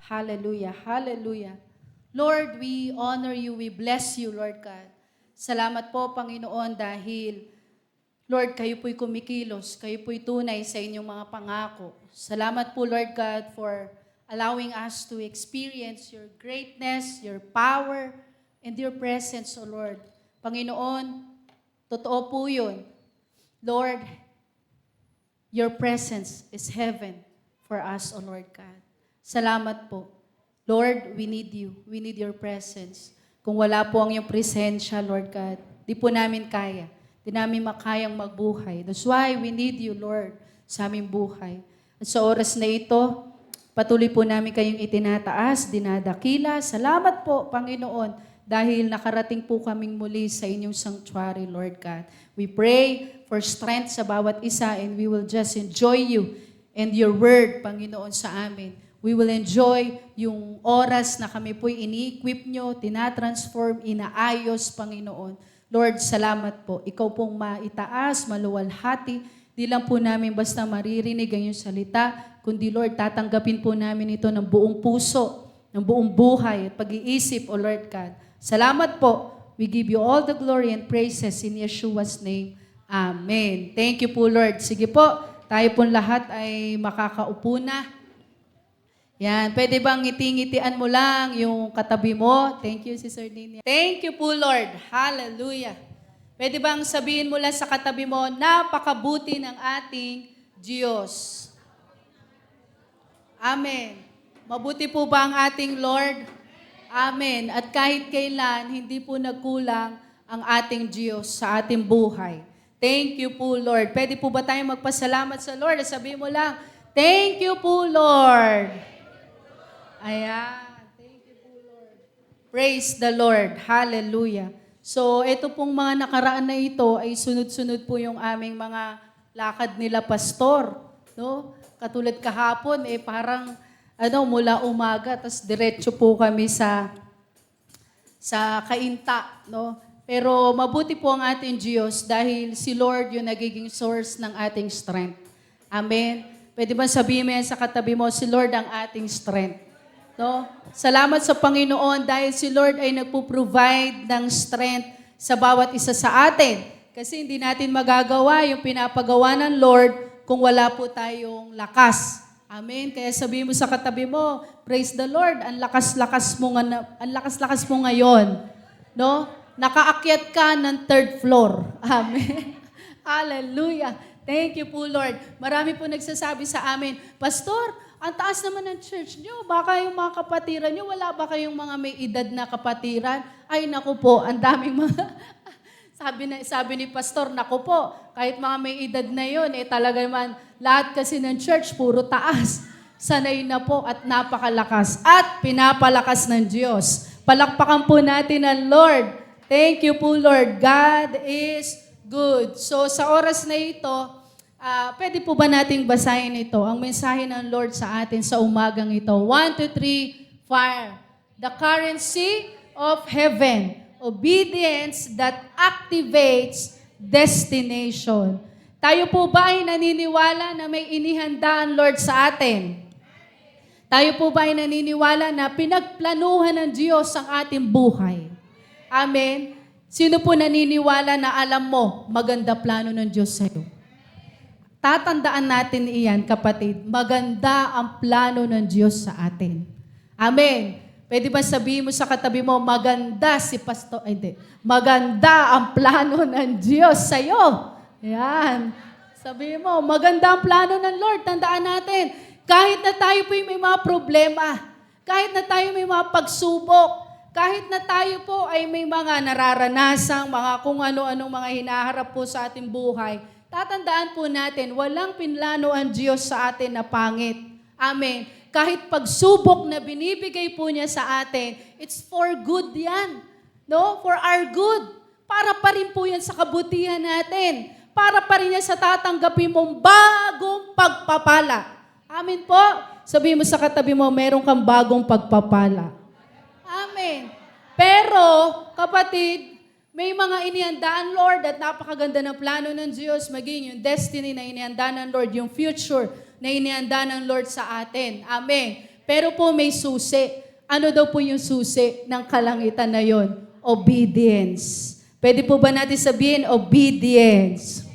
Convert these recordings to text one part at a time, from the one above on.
Hallelujah. Hallelujah. Lord, we honor you. We bless you, Lord God. Salamat po, Panginoon, dahil, Lord, kayo po'y kumikilos. Kayo po'y tunay sa inyong mga pangako. Salamat po, Lord God, for allowing us to experience your greatness, your power, and your presence, O Lord. Panginoon, totoo po yun. Lord, your presence is heaven for us, O Lord God. Salamat po. Lord, we need you. We need your presence. Kung wala po ang iyong presensya, Lord God, di po namin kaya. Di namin makayang magbuhay. That's why we need you, Lord, sa aming buhay. At sa oras na ito, patuloy po namin kayong itinataas, dinadakila. Salamat po, Panginoon, dahil nakarating po kaming muli sa inyong sanctuary, Lord God. We pray for strength sa bawat isa and we will just enjoy you and your word, Panginoon, sa amin. We will enjoy yung oras na kami po'y ini-equip nyo, tinatransform, inaayos, Panginoon. Lord, salamat po. Ikaw pong maitaas, maluwalhati. Di lang po namin basta maririnig ang iyong salita, kundi Lord, tatanggapin po namin ito ng buong puso, ng buong buhay at pag-iisip, O Lord God. Salamat po. We give you all the glory and praises in Yeshua's name. Amen. Thank you po, Lord. Sige po, tayo pong lahat ay makakaupo na. Yan, pwede bang ngiti-ngitian mo lang yung katabi mo? Thank you, Sister Nina. Thank you po, Lord. Hallelujah. Pwede bang sabihin mo lang sa katabi mo, napakabuti ng ating Diyos. Amen. Mabuti po ba ang ating Lord? Amen. At kahit kailan, hindi po nagkulang ang ating Diyos sa ating buhay. Thank you po, Lord. Pwede po ba tayong magpasalamat sa Lord? Sabihin mo lang, thank you po, Lord. Ayan. Thank you po, Lord. Praise the Lord. Hallelujah. So, ito pong mga nakaraan na ito ay sunod-sunod po yung aming mga lakad nila pastor. No? Katulad kahapon, parang mula umaga, tas diretso po kami sa kainta. No? Pero mabuti po ang ating Diyos dahil si Lord yung nagiging source ng ating strength. Amen. Pwede ba sabihin mo yan sa katabi mo, si Lord ang ating strength. No? Salamat sa Panginoon dahil si Lord ay nagpo-provide ng strength sa bawat isa sa atin. Kasi hindi natin magagawa yung pinapagawa ng Lord kung wala po tayong lakas. Amen. Kaya sabihin mo sa katabi mo, praise the Lord, ang lakas-lakas mo ngayon. No? Nakaakyat ka ng 3rd floor. Amen. Hallelujah. Thank you po, Lord. Marami po nagsasabi sa amin, Pastor, ang taas naman ng church nyo. Baka yung mga kapatiran nyo, wala ba kayong mga may edad na kapatiran? Ay, naku po, ang daming mga... sabi ni Pastor, naku po, kahit mga may edad na yun, talaga naman, lahat kasi ng church, puro taas. Sanay na po at napakalakas. At pinapalakas ng Diyos. Palakpakan po natin ang Lord. Thank you po, Lord. God is good. So, sa oras na ito, pwede po ba nating basahin ito? Ang mensahe ng Lord sa atin sa umagang ito. 1, 2, 3, fire. The currency of heaven. Obedience that activates destination. Tayo po ba ay naniniwala na may inihanda ang Lord sa atin? Tayo po ba ay naniniwala na pinagplanuhan ng Diyos ang ating buhay? Amen? Sino po naniniwala na alam mo, maganda plano ng Diyos sa iyo? Tatandaan natin iyan, kapatid. Maganda ang plano ng Diyos sa atin. Amen. Pwede ba sabihin mo sa katabi mo, maganda si Pastor, hindi. Maganda ang plano ng Diyos sa iyo. Yan. Sabihin mo, maganda ang plano ng Lord. Tandaan natin, kahit na tayo po may mga problema, kahit na tayo may mga pagsubok, kahit na tayo po ay may mga nararanasang, mga kung ano-anong mga hinaharap po sa ating buhay, tatandaan po natin, walang pinlano ang Diyos sa atin na pangit. Amen. Kahit pagsubok na binibigay po niya sa atin, it's for good yan. No? For our good. Para pa rin po yan sa kabutihan natin. Para pa rin yan sa tatanggapin mong bagong pagpapala. Amen po. Sabihin mo sa katabi mo, meron kang bagong pagpapala. Amen. Pero, kapatid, may mga inihandaan, Lord, at napakaganda ng plano ng Diyos, maging yung destiny na inihanda ng Lord, yung future na inihanda ng Lord sa atin. Amen. Pero po may susi. Ano daw po yung susi ng kalangitan na yon? Obedience. Pwede po ba natin sabihin, obedience?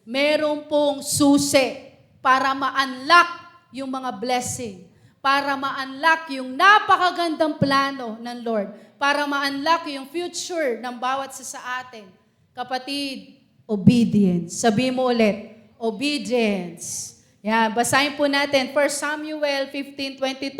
Meron pong susi para ma-unlock yung mga blessing. Para ma-unlock yung napakagandang plano ng Lord. Para ma-unlock yung future ng bawat sa atin. Kapatid, obedience. Sabihin mo ulit, obedience. Yan, basahin po natin 1 Samuel 15:22.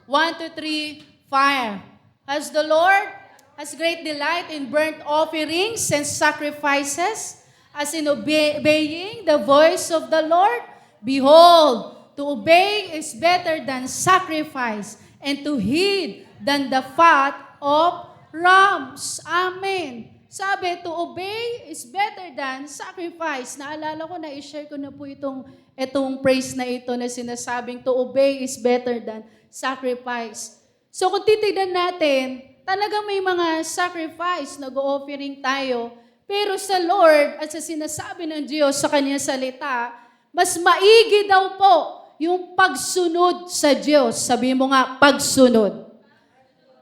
1 to 3, fire. Has the Lord has great delight in burnt offerings and sacrifices, as in obeying the voice of the Lord? Behold, to obey is better than sacrifice, and to heed than the fat of rams. Amen. Sabi, to obey is better than sacrifice. Naalala ko, na-share ko na po itong praise na ito na sinasabing, to obey is better than sacrifice. So kung titignan natin, talagang may mga sacrifice, nag-offering tayo, pero sa Lord at sa sinasabi ng Diyos sa Kanyang salita, mas maigi daw po yung pagsunod sa Diyos. Sabi mo nga, pagsunod.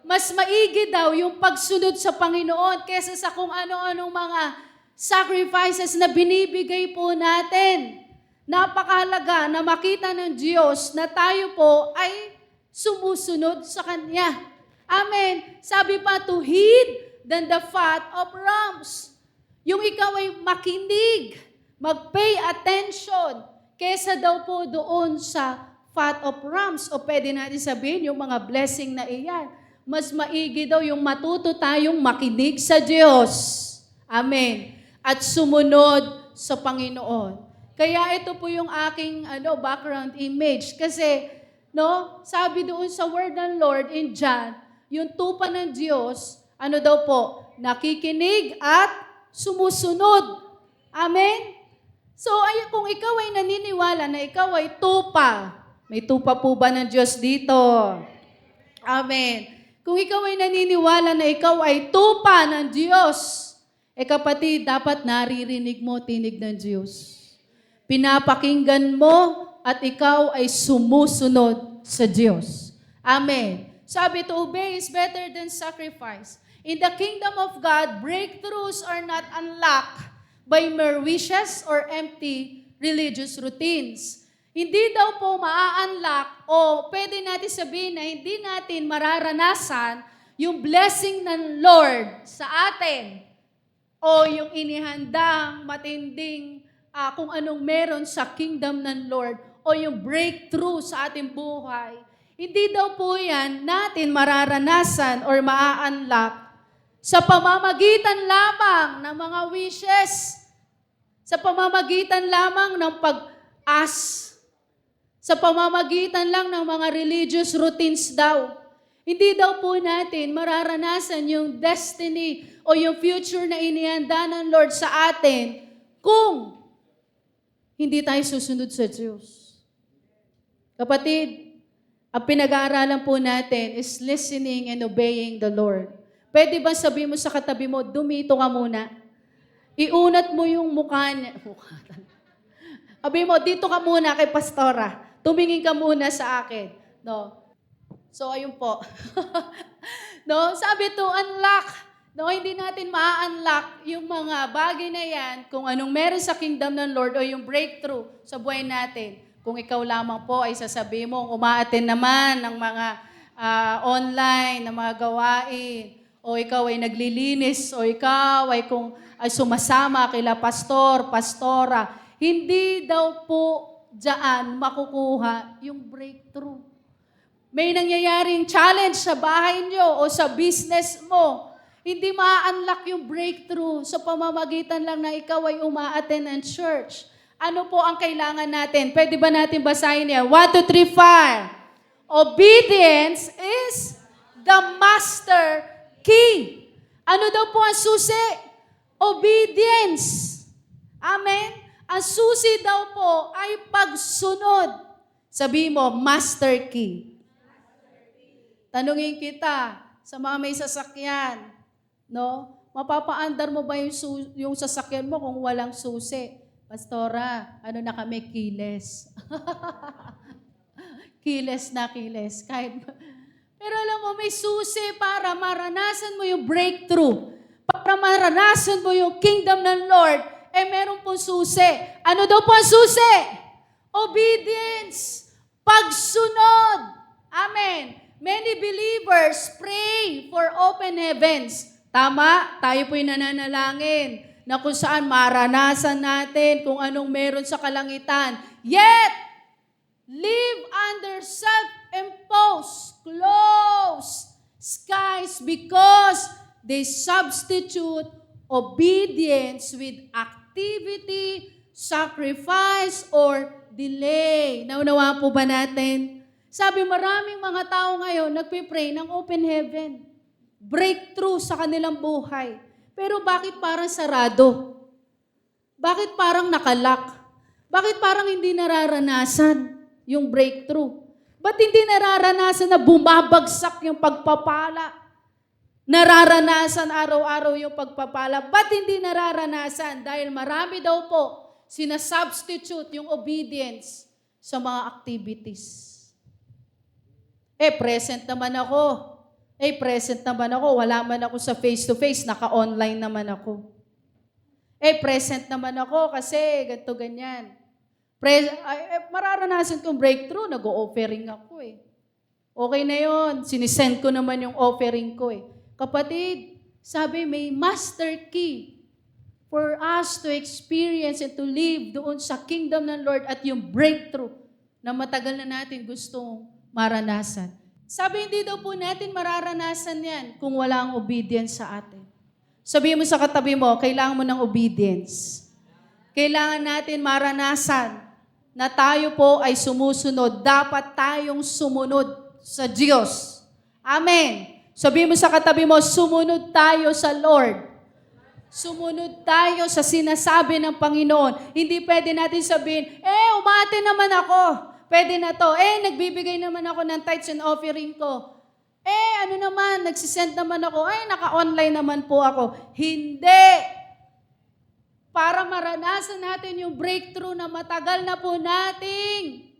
Mas maigi daw yung pagsunod sa Panginoon kaysa sa kung ano-anong mga sacrifices na binibigay po natin. Napakahalaga na makita ng Diyos na tayo po ay sumusunod sa Kanya. Amen. Sabi pa, to heed than the fat of rams. Yung ikaw ay makinig, mag-pay attention, kesa daw po doon sa fat of rams. O pwede natin sabihin, yung mga blessing na iyan. Mas maigi daw yung matuto tayong makinig sa Diyos. Amen. At sumunod sa Panginoon. Kaya ito po yung aking background image. Kasi, sabi doon sa word ng Lord in John, yung tupa ng Diyos, daw po, nakikinig at sumusunod. Amen? So, kung ikaw ay naniniwala na ikaw ay tupa, may tupa po ba ng Diyos dito? Amen. Kung ikaw ay naniniwala na ikaw ay tupa ng Diyos, kapatid, dapat naririnig mo tinig ng Diyos. Pinapakinggan mo at ikaw ay sumusunod sa Diyos. Amen. Sabi, to obey is better than sacrifice. In the kingdom of God, breakthroughs are not unlocked by mere wishes or empty religious routines. Hindi daw po maa-unlock o pwede natin sabihin na hindi natin mararanasan yung blessing ng Lord sa atin o yung inihandang matinding kung anong meron sa kingdom ng Lord o yung breakthrough sa ating buhay. Hindi daw po yan natin mararanasan or maa-unlock sa pamamagitan lamang ng mga wishes, sa pamamagitan lamang ng pag-ask, sa pamamagitan lang ng mga religious routines daw. Hindi daw po natin mararanasan yung destiny o yung future na inihanda ng Lord sa atin kung hindi tayo susunod sa Diyos. Kapatid, ang pinag-aaralan po natin is listening and obeying the Lord. Pwede ba sabihin mo sa katabi mo, dumito ka muna. Iunat mo yung mukha niya. Sabi mo, dito ka muna kay Pastora. Tumingin ka muna sa akin. No? So, ayun po. Sabi to, unlock. Hindi natin ma-unlock yung mga bagay na yan kung anong meron sa kingdom ng Lord o yung breakthrough sa buhay natin. Kung ikaw lamang po ay sasabihin mo, umaattend naman ng mga online, ng mga gawain, o ikaw ay naglilinis, o ikaw ay kung ay sumasama kila pastor, pastora, hindi daw po diyan makukuha yung breakthrough. May nangyayaring challenge sa bahay nyo o sa business mo. Hindi ma-unlock yung breakthrough sa pamamagitan lang na ikaw ay umaattend ng church. Ano po ang kailangan natin? Pwede ba natin basahin yan? 1, 2, 3, 5. Obedience is the master key. Ano daw po ang susi? Obedience. Amen? Ang susi daw po ay pagsunod. Sabi mo, master key. Tanungin kita, sa mga may sasakyan, mapapaandar mo ba yung sasakyan mo kung walang susi? Pastora, na kami, keyless. kiles na kiles. Pero alam mo, may susi para maranasan mo yung breakthrough. Para maranasan mo yung kingdom ng Lord, meron pong susi. Ano daw po ang susi? Obedience. Pagsunod. Amen. Many believers pray for open heavens. Tama, tayo po'y nananalangin na kung saan maranasan natin kung anong meron sa kalangitan. Yet, live under self-imposed, closed skies because they substitute obedience with activity, sacrifice, or delay. Naunawaan po ba natin? Sabi, maraming mga tao ngayon nagpipray ng open heaven. Breakthrough sa kanilang buhay. Pero bakit parang sarado? Bakit parang nakalak? Bakit parang hindi nararanasan yung breakthrough? Ba't hindi nararanasan na bumabagsak yung pagpapala? Nararanasan araw-araw yung pagpapala. Ba't hindi nararanasan? Dahil marami daw po sinasubstitute yung obedience sa mga activities. Present naman ako. Present naman ako. Wala man ako sa face-to-face. Naka-online naman ako. Present naman ako kasi ganito, ganyan. Mararanasan kong breakthrough. Nag-o-offering ako Okay na yon. Sinisend ko naman yung offering ko Kapatid, sabi may master key for us to experience and to live doon sa kingdom ng Lord at yung breakthrough na matagal na natin gustong maranasan. Sabi, hindi daw po natin mararanasan yan kung wala ang obedience sa atin. Sabihin mo sa katabi mo, kailangan mo ng obedience. Kailangan natin maranasan na tayo po ay sumusunod. Dapat tayong sumunod sa Diyos. Amen. Sabihin mo sa katabi mo, sumunod tayo sa Lord. Sumunod tayo sa sinasabi ng Panginoon. Hindi pwede natin sabihin, umate naman ako. Pwede na to. Nagbibigay naman ako ng tithes and offering ko. Ano naman, nagsisend naman ako. Naka-online naman po ako. Hindi. Para maranasan natin yung breakthrough na matagal na po nating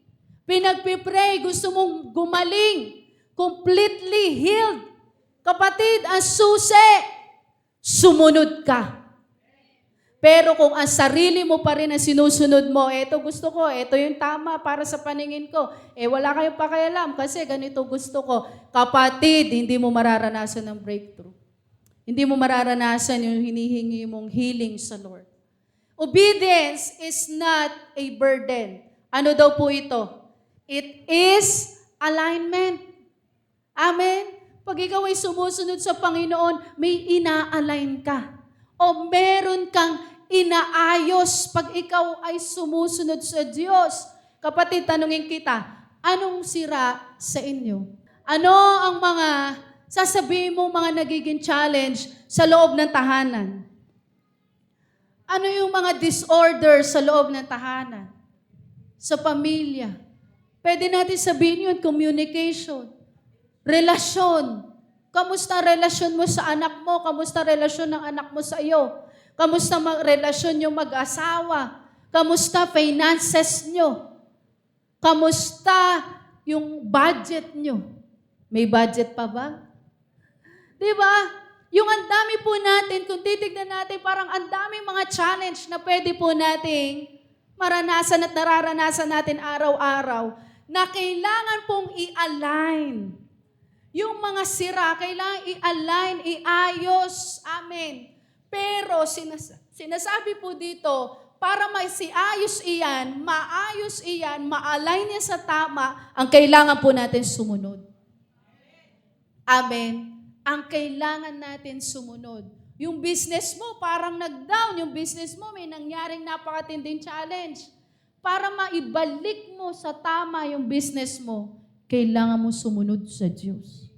pinagpipray. Gusto mong gumaling. Completely healed. Kapatid, ang susi, sumunod ka. Pero kung ang sarili mo pa rin ang sinusunod mo, ito gusto ko, ito yung tama para sa paningin ko, wala kayong pakialam kasi ganito gusto ko. Kapatid, hindi mo mararanasan ng breakthrough. Hindi mo mararanasan yung hinihingi mong healing sa Lord. Obedience is not a burden. Ano daw po ito? It is alignment. Amen? Pag ikaw ay sumusunod sa Panginoon, may ina-align ka. O meron kang inaayos pag ikaw ay sumusunod sa Diyos. Kapatid, tanungin kita, anong sira sa inyo? Ano ang mga sasabihin mo mga nagiging challenge sa loob ng tahanan? Ano yung mga disorder sa loob ng tahanan? Sa pamilya? Pwede natin sabihin yun, communication, relasyon. Kamusta ang relasyon mo sa anak mo? Kamusta ang relasyon ng anak mo sa iyo? Kamusta ang relasyon yung mag-asawa? Kamusta finances nyo? Kamusta yung budget nyo? May budget pa ba? Diba? Yung ang dami po natin, kung titignan natin, parang ang daming mga challenge na pwede po nating maranasan at nararanasan natin araw-araw na kailangan pong i-align. Yung mga sira, kailangan i-align, iayos. Amen. Pero sinasabi po dito, para maayos iyan, ma-align niya sa tama, ang kailangan po natin sumunod. Amen. Ang kailangan natin sumunod. Yung business mo, parang nag-down. Yung business mo, may nangyaring napakatinding challenge. Para maibalik mo sa tama yung business mo, kailangan mo sumunod sa Diyos.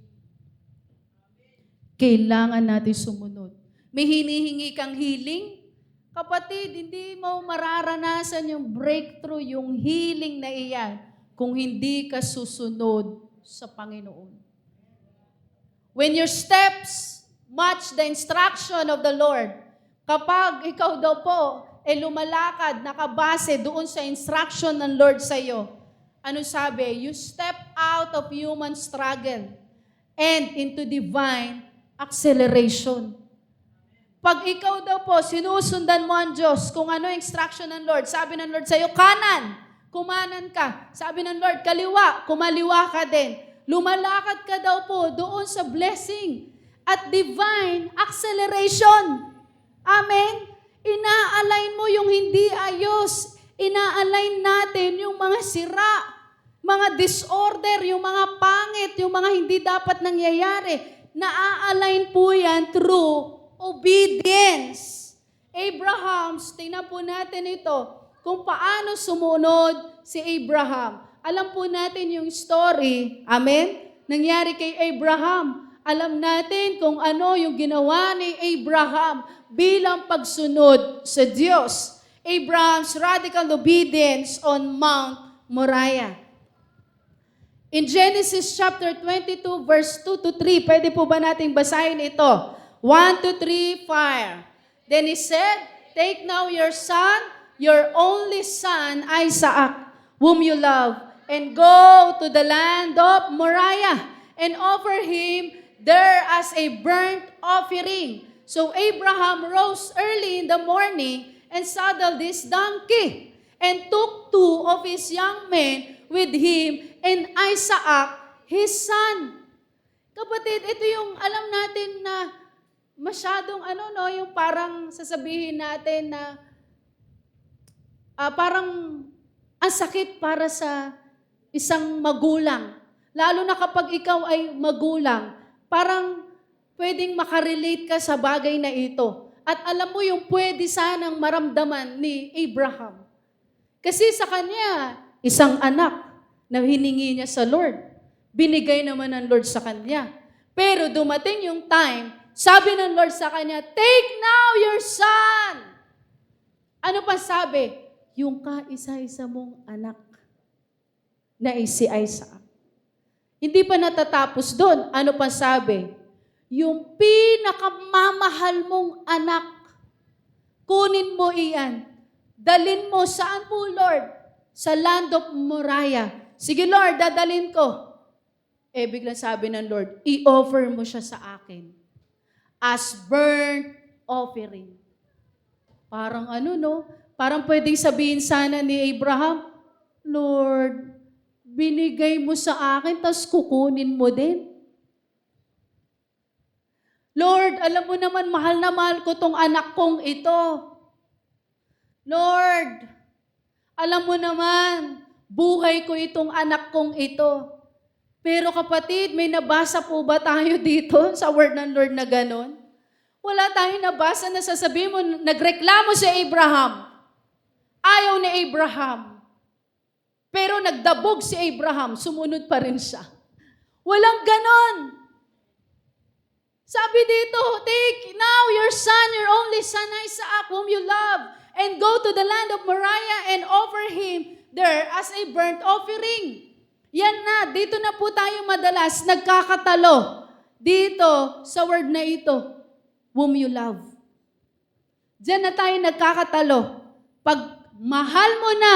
Kailangan natin sumunod. May hinihingi kang healing? Kapatid, hindi mo mararanasan yung breakthrough, yung healing na iyan, kung hindi ka susunod sa Panginoon. When your steps match the instruction of the Lord, kapag ikaw daw po lumalakad, nakabase doon sa instruction ng Lord sa iyo, Ano sabi? You step out of human struggle and into divine acceleration. Pag ikaw daw po, sinusundan mo ang Diyos, kung ano yung instruction ng Lord, sabi ng Lord sa'yo, kanan, kumanan ka. Sabi ng Lord, kaliwa, kumaliwa ka din. Lumalakad ka daw po doon sa blessing at divine acceleration. Amen? Ina-align mo yung hindi ayos. Ina-align natin yung mga sira, mga disorder, yung mga pangit, yung mga hindi dapat nangyayari. Na-align po yan through obedience. Abraham, tingnan po natin ito, kung paano sumunod si Abraham. Alam po natin yung story, amen? Nangyari kay Abraham. Alam natin kung ano yung ginawa ni Abraham bilang pagsunod sa Diyos. Abraham's radical obedience on Mount Moriah. In Genesis chapter 22, verse 2 to 3, pwede po ba nating basahin ito? 1, 2, 3, fire. Then he said, take now your son, your only son, Isaac, whom you love, and go to the land of Moriah, and offer him there as a burnt offering. So Abraham rose early in the morning and saddled his donkey, and took 2 of his young men with him, and Isaac, his son. Kapatid, ito yung alam natin na masyadong yung parang sasabihin natin na parang ang sakit para sa isang magulang. Lalo na kapag ikaw ay magulang, parang pwedeng makarelate ka sa bagay na ito. At alam mo yung pwede sanang maramdaman ni Abraham. Kasi sa kanya, isang anak na hiningi niya sa Lord. Binigay naman ng Lord sa kanya. Pero dumating yung time, sabi ng Lord sa kanya, take now your son. Ano pa sabi? Yung kaisa-isa mong anak na si Isaac. Hindi pa natatapos doon. Ano pa sabi? Yung pinakamamahal mong anak, kunin mo iyan. Dalin mo saan po, Lord? Sa land of Moriah. Sige, Lord, dadalin ko. Biglang sabi ng Lord, i-offer mo siya sa akin as burnt offering. Parang parang pwedeng sabihin sana ni Abraham, Lord, binigay mo sa akin, tas kukunin mo din. Lord, alam mo naman, mahal na mahal ko tong anak kong ito. Lord, alam mo naman, buhay ko itong anak kong ito. Pero kapatid, may nabasa po ba tayo dito sa word ng Lord na ganon? Wala tayong nabasa na sasabihin mo, nagreklamo si Abraham. Ayaw ni Abraham. Pero nagdabog si Abraham, sumunod pa rin siya. Walang ganon. Sabi dito, take now your son, your only son Isaac, whom you love, and go to the land of Moriah and offer him there as a burnt offering. Yan na, dito na po tayo madalas nagkakatalo. Dito, sa word na ito, whom you love. Diyan na tayo nagkakatalo. Pag mahal mo na,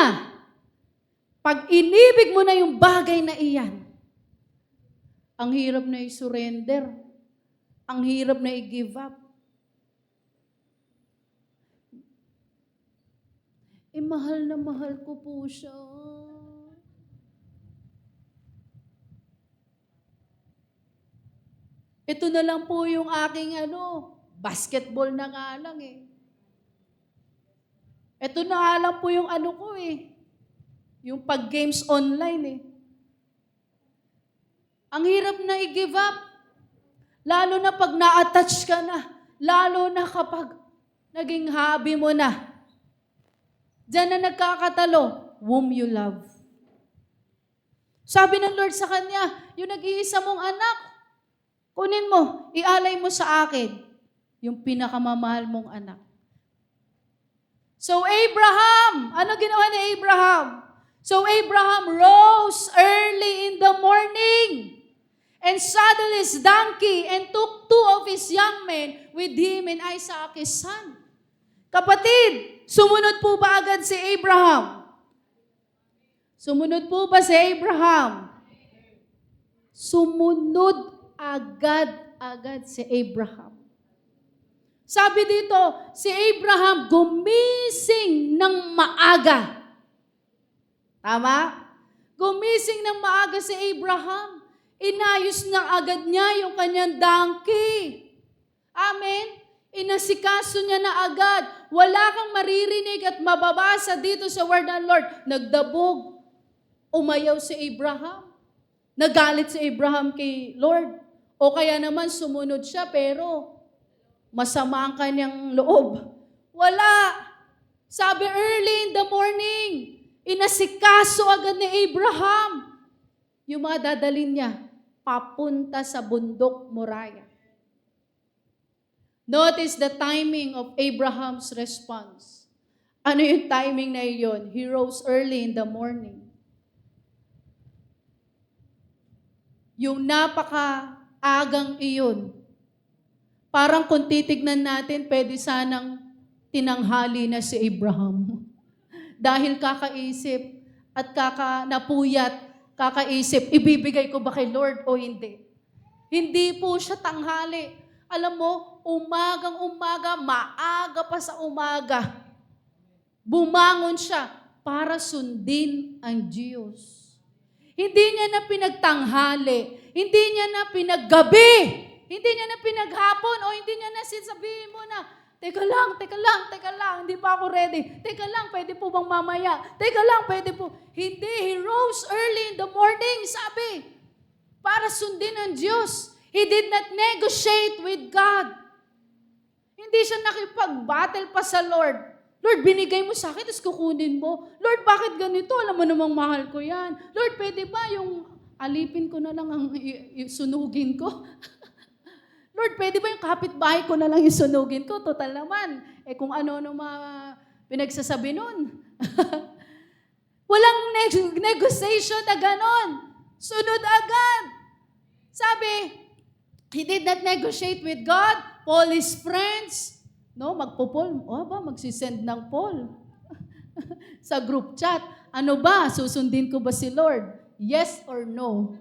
pag inibig mo na yung bagay na iyan, ang hirap na i-surrender. Ang hirap na i-give up. Mahal na mahal ko po siya. Ito na lang po yung aking basketball na nga lang eh. Ito na nga lang po yung ko eh. Yung pag-games online eh. Ang hirap na i-give up. Lalo na pag na-attach ka na. Lalo na kapag naging hobby mo na. Diyan na nagkakatalo, whom you love. Sabi ng Lord sa kanya, yung nag-iisa mong anak, kunin mo, ialay mo sa akin, yung pinakamamahal mong anak. So Abraham, ano ginawa ni Abraham? So Abraham rose early in the morning and saddled his donkey and took 2 of his young men with him and Isaac his son. Kapatid, sumunod po ba agad si Abraham? Sumunod po ba si Abraham? Sumunod agad-agad si Abraham. Sabi dito, si Abraham gumising ng maaga. Tama? Gumising ng maaga si Abraham. Inayos na agad niya yung kanyang donkey. Amen? Inasikaso niya na agad. Wala kang maririnig at mababasa dito sa word ng Lord. Nagdabog. Umayaw si Abraham. Nagalit si Abraham kay Lord. O kaya naman sumunod siya pero masama ang kanyang loob. Wala. Sabi early in the morning, inasikaso agad ni Abraham yung mga dadalhin niya papunta sa bundok Moriah. Notice the timing of Abraham's response. Ano yung timing na yun? He rose early in the morning. Yung napaka-agang iyon, parang kung titignan natin, pwede sanang tinanghali na si Abraham. Dahil kakaisip at napuyat, kakaisip, ibibigay ko ba kay Lord o hindi? Hindi po siya tanghali. Alam mo, umagang-umaga, maaga pa sa umaga, bumangon siya para sundin ang Diyos. Hindi niya na pinagtanghali, hindi niya na pinaggabi, hindi niya na pinaghapon, o hindi niya na sinasabihin mo na, teka lang, hindi pa ako ready. Teka lang, pwede po bang mamaya? Teka lang, pwede po. Hindi, he rose early in the morning, sabi, para sundin ang Diyos. He did not negotiate with God. Hindi siya nakipag-battle pa sa Lord. Lord, binigay mo sa akin, tapos kukunin mo. Lord, bakit ganito? Alam mo namang mahal ko yan. Lord, pwede ba yung alipin ko na lang ang sunugin ko? Lord, pwede ba yung kapitbahay ko na lang yung sunugin ko? Total naman. Kung ano-ano mga pinagsasabi nun. Walang negotiation na ganon. Sunod agad. Sabi, he did not negotiate with God. Paul is friends. No, magpo-Paul. Magsisend ng Paul. Sa group chat. Ano ba? Susundin ko ba si Lord? Yes or no?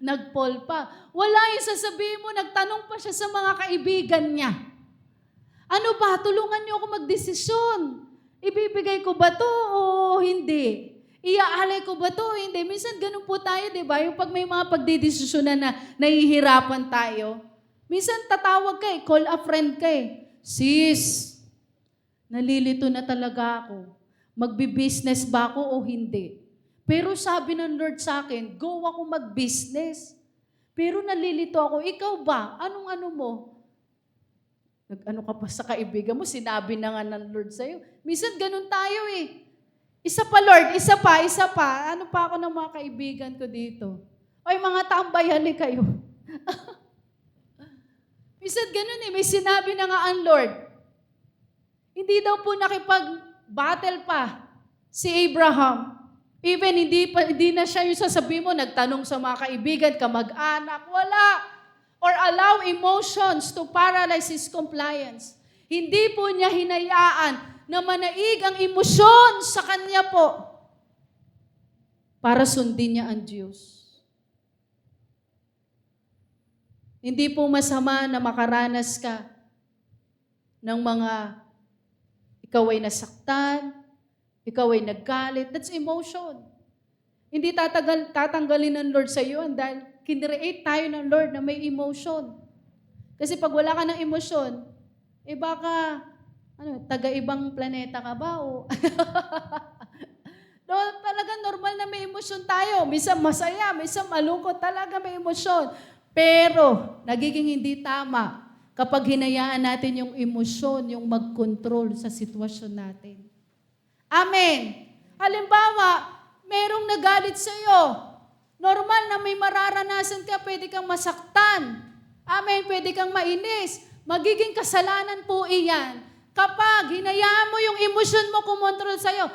Nag-Paul pa. Wala yung sasabihin mo, nagtanong pa siya sa mga kaibigan niya. Ano ba? Tulungan niyo ako magdesisyon. Ibibigay ko ba to o hindi? Iaalay ko ba to o hindi? Minsan ganun po tayo, di ba? Yung pag may mga pagdidesisyonan na nahihirapan tayo, minsan tatawag ka call a friend ka Sis, nalilito na talaga ako. Magbi-business ba ako o hindi? Pero sabi ng Lord sa akin, go ako mag-business. Pero nalilito ako, ikaw ba? Anong-ano mo? Nag-ano ka pa sa kaibigan mo, sinabi na nga ng Lord sa'yo. Minsan ganun tayo Isa pa Lord, isa pa. Ano pa ako ng mga kaibigan ko dito? Oy, mga tambay, hali kayo. Minsan ganun may sinabi na nga ang Lord. Hindi daw po nakipag-battle pa si Abraham. Even hindi na siya yung sasabihin mo, nagtanong sa mga kaibigan, kamag-anak, wala. Or allow emotions to paralyze his compliance. Hindi po niya hinayaan na manaig ang emosyon sa kanya po para sundin niya ang Diyos. Hindi po masama na makaranas ka ng mga ikaw ay nasaktan, ikaw ay naggalit. That's emotion. Hindi tatanggalin ng Lord sa iyo dahil kinreate tayo ng Lord na may emotion. Kasi pag wala ka ng emosyon, baka taga-ibang planeta ka ba? O no, talaga normal na may emosyon tayo. Minsan masaya, minsan malungkot. Talaga may emosyon. Pero, nagiging hindi tama kapag hinayaan natin yung emosyon, yung mag-control sa sitwasyon natin. Amen. Halimbawa, merong nagalit sa iyo. Normal na may mararanasan ka, pwede kang masaktan. Amen, pwede kang mainis. Magiging kasalanan po iyan kapag hinayaan mo yung emosyon mo kumontrol sa iyo.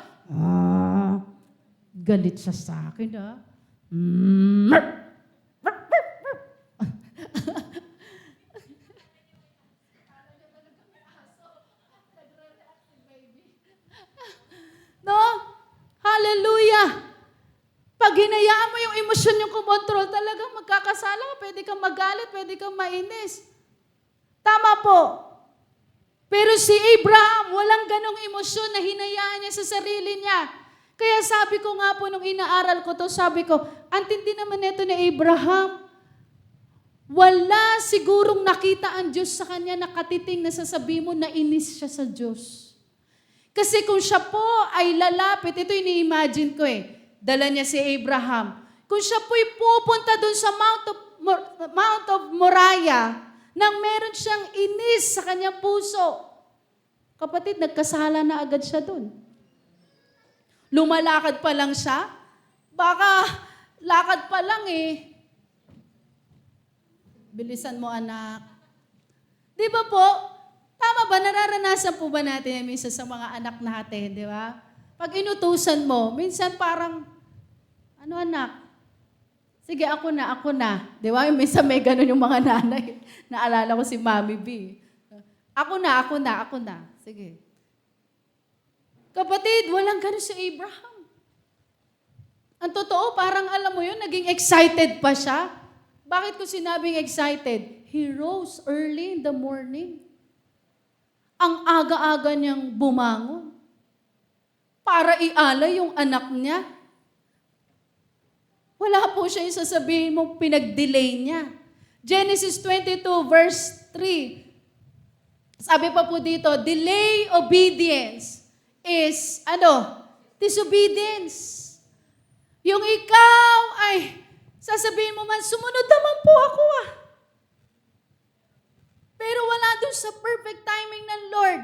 Galit siya sa akin, No? Hallelujah! Pag hinayaan mo yung emosyon yung kumontrol, talagang magkakasala ka. Pwede kang magalit, pwede kang mainis. Tama po. Pero si Abraham, walang ganong emosyon na hinayaan niya sa sarili niya. Kaya sabi ko nga po nung inaaral ko to, sabi ko, antindi naman ito ni Abraham. Wala sigurong nakita ang Diyos sa kanya na katiting na sasabihin mo na inis siya sa Diyos. Kasi kung siya po ay lalapit, ito ini-imagine ko dala niya si Abraham. Kung siya po'y pupunta dun sa Mount of Moriah, nang meron siyang inis sa kanyang puso. Kapatid, nagkasala na agad siya dun. Lumalakad pa lang siya, baka lakad pa lang bilisan mo anak. Di ba po? Tama ba? Nararanasan po ba natin minsan sa mga anak natin, di ba? Pag inutusan mo, minsan parang, ano anak? Sige, ako na. Di ba? Minsan may ganun yung mga nanay. Naalala ko si Mami B. Ako na. Sige. Kapatid, walang ganun si Abraham. Ang totoo, parang alam mo yun, naging excited pa siya. Bakit ko sinabing excited? He rose early in the morning. Ang aga-aga niyang bumangon para ialay yung anak niya. Wala po siya yung sasabihin mo, pinag-delay niya. Genesis 22 verse 3. Sabi pa po dito, delay obedience is, disobedience. Yung ikaw ay, sasabihin mo man, sumunod naman po ako Pero wala doon sa perfect timing ng Lord.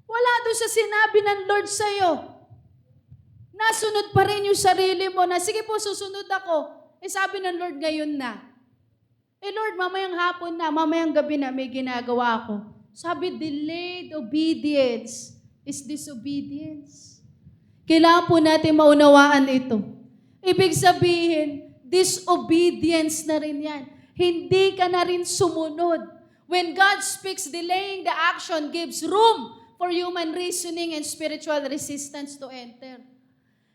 Wala doon sa sinabi ng Lord sa'yo. Nasunod pa rin yung sarili mo na, sige po, susunod ako. Sabi ng Lord, ngayon na. Lord, mamayang hapon na, mamayang gabi na, may ginagawa ako. Sabi, delayed obedience is disobedience. Kailangan po natin maunawaan ito. Ibig sabihin, disobedience na rin yan. Hindi ka na rin sumunod. When God speaks, delaying the action gives room for human reasoning and spiritual resistance to enter.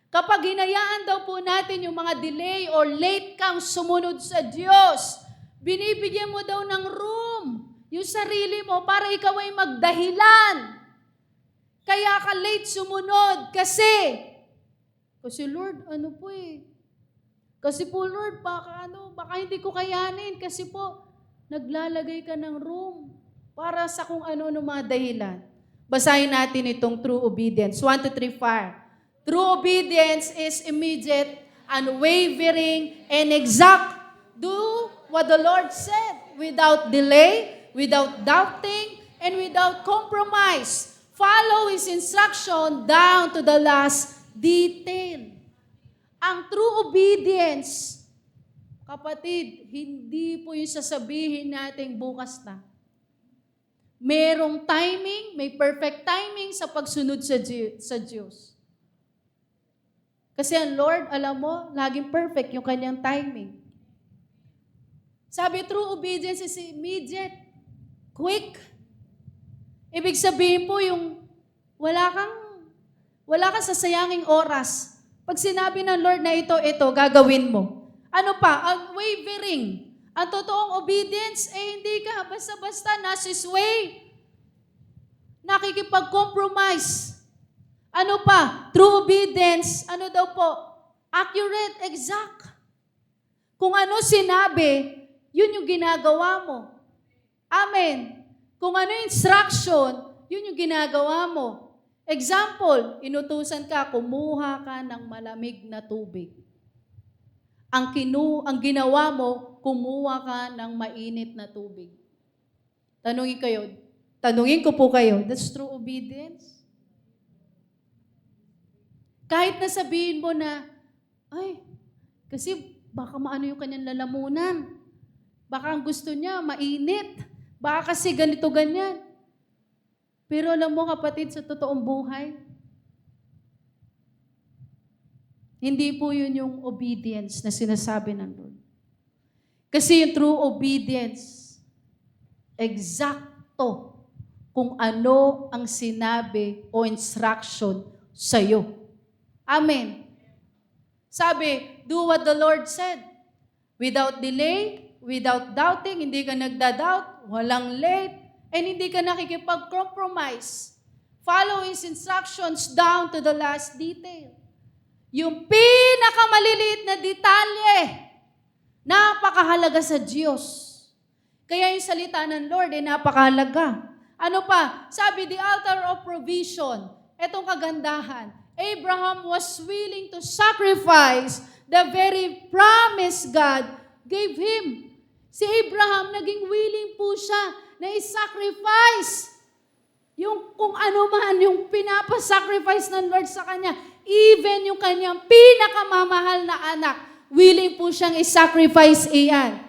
Kapag hinayaan daw po natin yung mga delay or late kang sumunod sa Diyos, binibigyan mo daw ng room yung sarili mo para ikaw ay magdahilan. Kaya ka late sumunod kasi Lord, Kasi po Lord, baka hindi ko kayanin kasi po naglalagay ka ng room para sa kung ano mga dahilan. Basahin natin itong true obedience. 1, 2, 3, 4. True obedience is immediate, unwavering, and exact. Do what the Lord said without delay, without doubting, and without compromise. Follow His instruction down to the last detail. Ang true obedience, kapatid, hindi po yung sasabihin natin bukas na. Merong timing, may perfect timing sa pagsunod sa Diyos. Kasi ang Lord, alam mo, laging perfect yung kanyang timing. Sabi, true obedience is immediate, quick. Ibig sabihin po yung wala kang sasayanging oras. Pag sinabi ng Lord na ito, gagawin mo. Ano pa? Unwavering. Ang totoong obedience, hindi ka basta-basta nasa His way. Nakikipag-compromise. Ano pa? True obedience, ano daw po? Accurate, exact. Kung ano sinabi, yun yung ginagawa mo. Amen. Kung ano instruction, yun yung ginagawa mo. Example, inutusan ka, kumuha ka ng malamig na tubig. Ang ginawa mo, kumuha ka ng mainit na tubig. Tanungin ko po kayo, that's true obedience? Kahit na sabihin mo na, kasi baka maano yung kanyang lalamunan. Baka ang gusto niya, mainit. Baka kasi ganito, ganyan. Pero alam mo kapatid, sa totoong buhay, hindi po yun yung obedience na sinasabi ng Lord. Kasi yung true obedience, eksakto kung ano ang sinabi o instruction sa'yo. Amen. Sabi, do what the Lord said. Without delay, without doubting, hindi ka nagda-doubt, walang late, and hindi ka nakikipag-compromise. Follow His instructions down to the last detail. Yung pinakamaliliit na detalye, napakahalaga sa Diyos. Kaya yung salita ng Lord ay napakahalaga. Ano pa? Sabi, the altar of provision. Etong kagandahan. Abraham was willing to sacrifice the very promise God gave him. Si Abraham, naging willing po siya na i-sacrifice yung kung ano man, yung pinapasacrifice ng Lord sa kanya. Even yung kanyang pinakamamahal na anak, willing po siyang i-sacrifice iyan.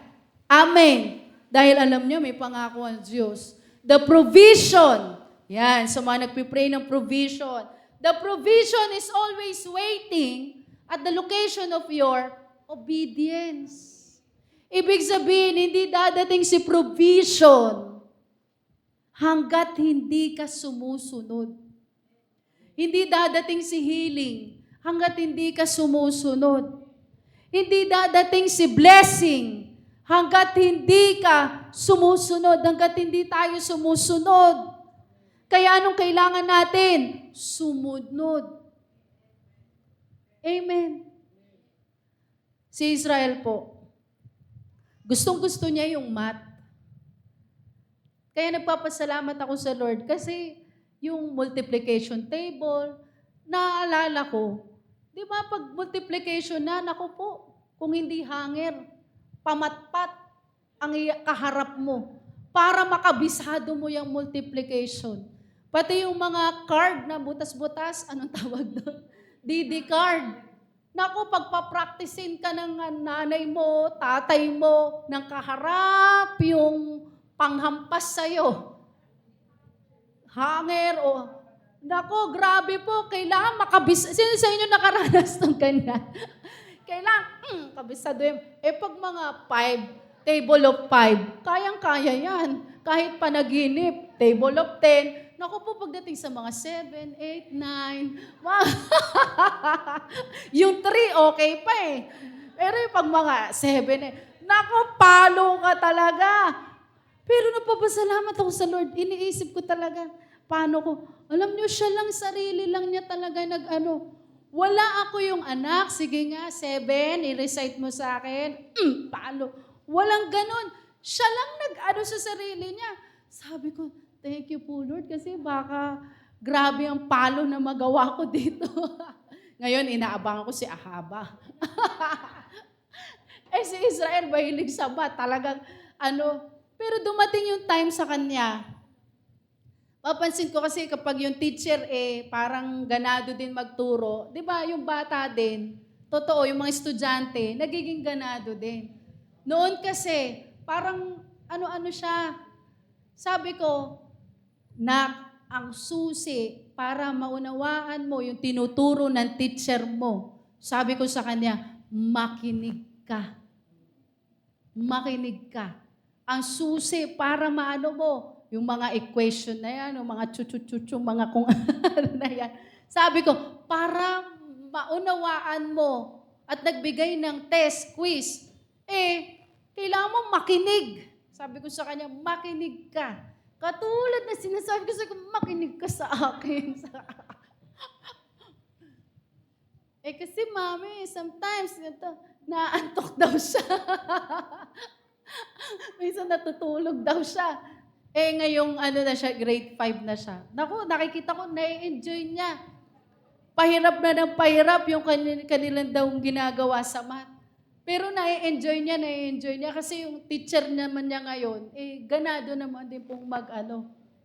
Amen. Dahil alam niyo, may pangako ang Diyos. The provision. Yan, sa mga nagpipray ng provision. The provision is always waiting at the location of your obedience. Ibig sabihin, hindi dadating si provision hanggat hindi ka sumusunod. Hindi dadating si healing hanggat hindi ka sumusunod. Hindi dadating si blessing hanggat hindi ka sumusunod, hanggat hindi tayo sumusunod. Kaya anong kailangan natin? Sumunod. Amen. Si Israel po, gustong-gusto niya yung math. Kaya nagpapasalamat ako sa Lord kasi yung multiplication table, naalala ko, di ba pag multiplication na, naku po, kung hindi hanger, pamatpat ang kaharap mo para makabisado mo yung multiplication. Pati yung mga card na butas-butas, anong tawag doon? DD card. Naku, pagpapracticein ka ng nanay mo, tatay mo, ng kaharap, yung panghampas sa'yo. Hanger o... Naku, grabe po, kailangan makabisado. Sino sa inyo nakaranas ng ganyan? Kailangan, kabisado yun. Pag mga 5, table of 5, kayang-kaya yan. Kahit panaginip, table of 10, naku po, pagdating sa mga 7, 8, 9, yung 3, okay pa eh. Pero yung pag mga 7, naku, palo ka talaga. Pero napapasalamat ako sa Lord. Iniisip ko talaga, paano ko? Alam niyo, siya lang, sarili lang niya talaga wala ako yung anak, sige nga, 7, i-recite mo sa akin, palo. Walang ganon. Siya lang sa sarili niya. Sabi ko, thank you po, Lord, kasi baka grabe ang palo na magawa ko dito. Ngayon, inaabangan ko si Ahaba. Si Israel, mahilig sa math. Talagang, pero dumating yung time sa kanya. Papansin ko kasi kapag yung teacher, parang ganado din magturo. Di ba, yung bata din, totoo, yung mga estudyante, nagiging ganado din. Noon kasi, parang, siya, sabi ko, ang susi para maunawaan mo yung tinuturo ng teacher mo. Sabi ko sa kanya, makinig ka. Makinig ka. Ang susi para maano mo, yung mga equation na yan, yung mga chuchu-chuchu, mga kung ano na yan. Sabi ko, para maunawaan mo at nagbigay ng test, quiz, kailangan mo makinig. Sabi ko sa kanya, makinig ka. Katulad na sinasabi ko sa kanya, makinig ka sa akin. Kasi mami, sometimes, naantok daw siya. Minsan natutulog daw siya. Ngayong na siya, grade 5 na siya. Naku, nakikita ko, na-enjoy niya. Pahirap na ng pahirap yung kanilang daw ginagawa sa math. Pero na-enjoy niya kasi yung teacher naman niya ngayon, ganado naman din pong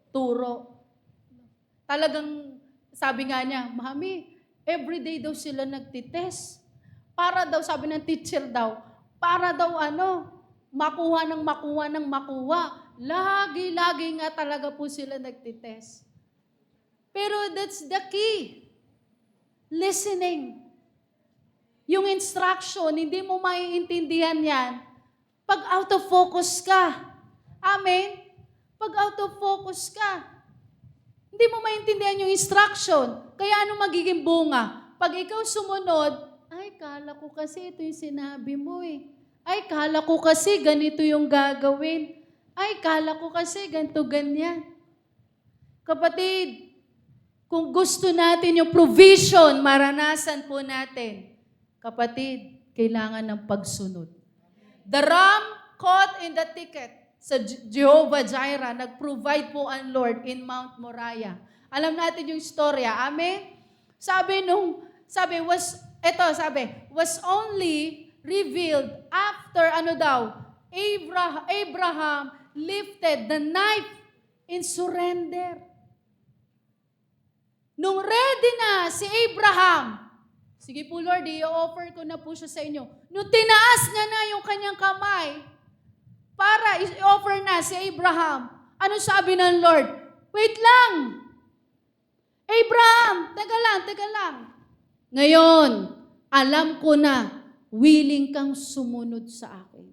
turo. Talagang, sabi nga niya, Mami, everyday daw sila nagtitest. Para daw, sabi ng teacher daw, para daw makuha ng makuha. Lagi nga talaga po sila nagtitest. Pero that's the key. Listening. Yung instruction, hindi mo maiintindihan yan pag out of focus ka. Amen? Pag out of focus ka, hindi mo maintindihan yung instruction. Kaya ano magiging bunga? Pag ikaw sumunod, ay, Ay, kala ko kasi ito yung sinabi mo eh. Ay, kala ko kasi ganito yung gagawin. Ay, kala ko kasi ganito, ganyan. Kapatid, kung gusto natin yung provision, maranasan po natin. Kapatid, kailangan ng pagsunod. The ram caught in the thicket sa Jehovah Jireh, nag-provide po ang Lord in Mount Moriah. Alam natin yung storya, amen? Was only revealed after Abraham lifted the knife in surrender. Nung ready na si Abraham, sige po Lord, i-offer ko na po siya sa inyo. Nung tinaas niya na yung kanyang kamay, para i-offer na si Abraham, ano sabi ng Lord? Wait lang! Abraham, teka lang. Ngayon, alam ko na, willing kang sumunod sa akin.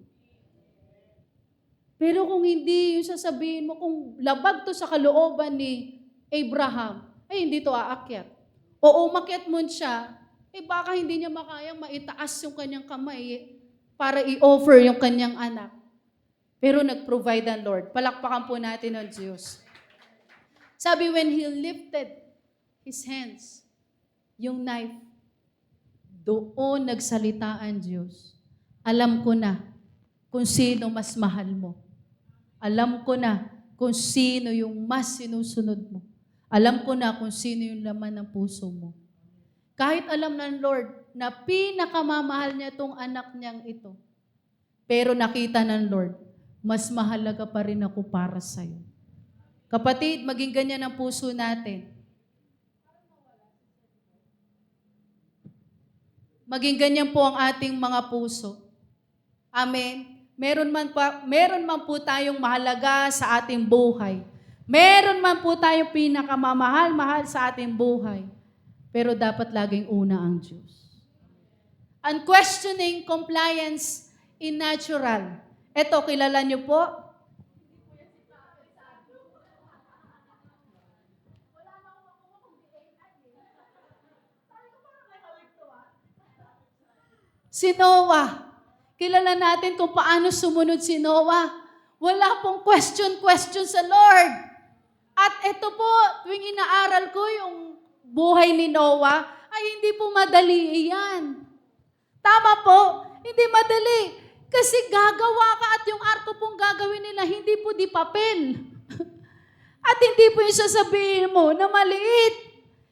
Pero kung hindi, yung sasabihin mo, kung labag to sa kalooban ni Abraham, ay hindi to aakyat. O umakyat mo siya, baka hindi niya makayang maitaas yung kanyang kamay para i-offer yung kanyang anak. Pero nag-provide ang Lord. Palakpakan po natin ang Diyos. Sabi, when He lifted His hands, yung knife, doon nagsalita ang Diyos. Alam ko na kung sino mas mahal mo. Alam ko na kung sino yung mas sinusunod mo. Alam ko na kung sino yung laman ng puso mo. Kahit alam ng Lord na pinakamamahal niya itong anak niyang ito, pero nakita ng Lord, mas mahalaga pa rin ako para sa'yo. Kapatid, maging ganyan ang puso natin. Maging ganyan po ang ating mga puso. Amen. Meron man po tayong mahalaga sa ating buhay. Meron man po tayong pinakamamahal-mahal sa ating buhay. Pero dapat laging una ang Diyos. Unquestioning compliance in natural. Ito, kilala niyo po? Si Noah. Kilala natin kung paano sumunod si Noah. Wala pong question sa Lord. At ito po, tuwing inaaral ko yung buhay ni Noah, ay hindi po madali iyan. Tama po, hindi madali. Kasi gagawa ka at yung arko pong gagawin nila, hindi po di papel. At hindi po yung sasabihin mo na maliit.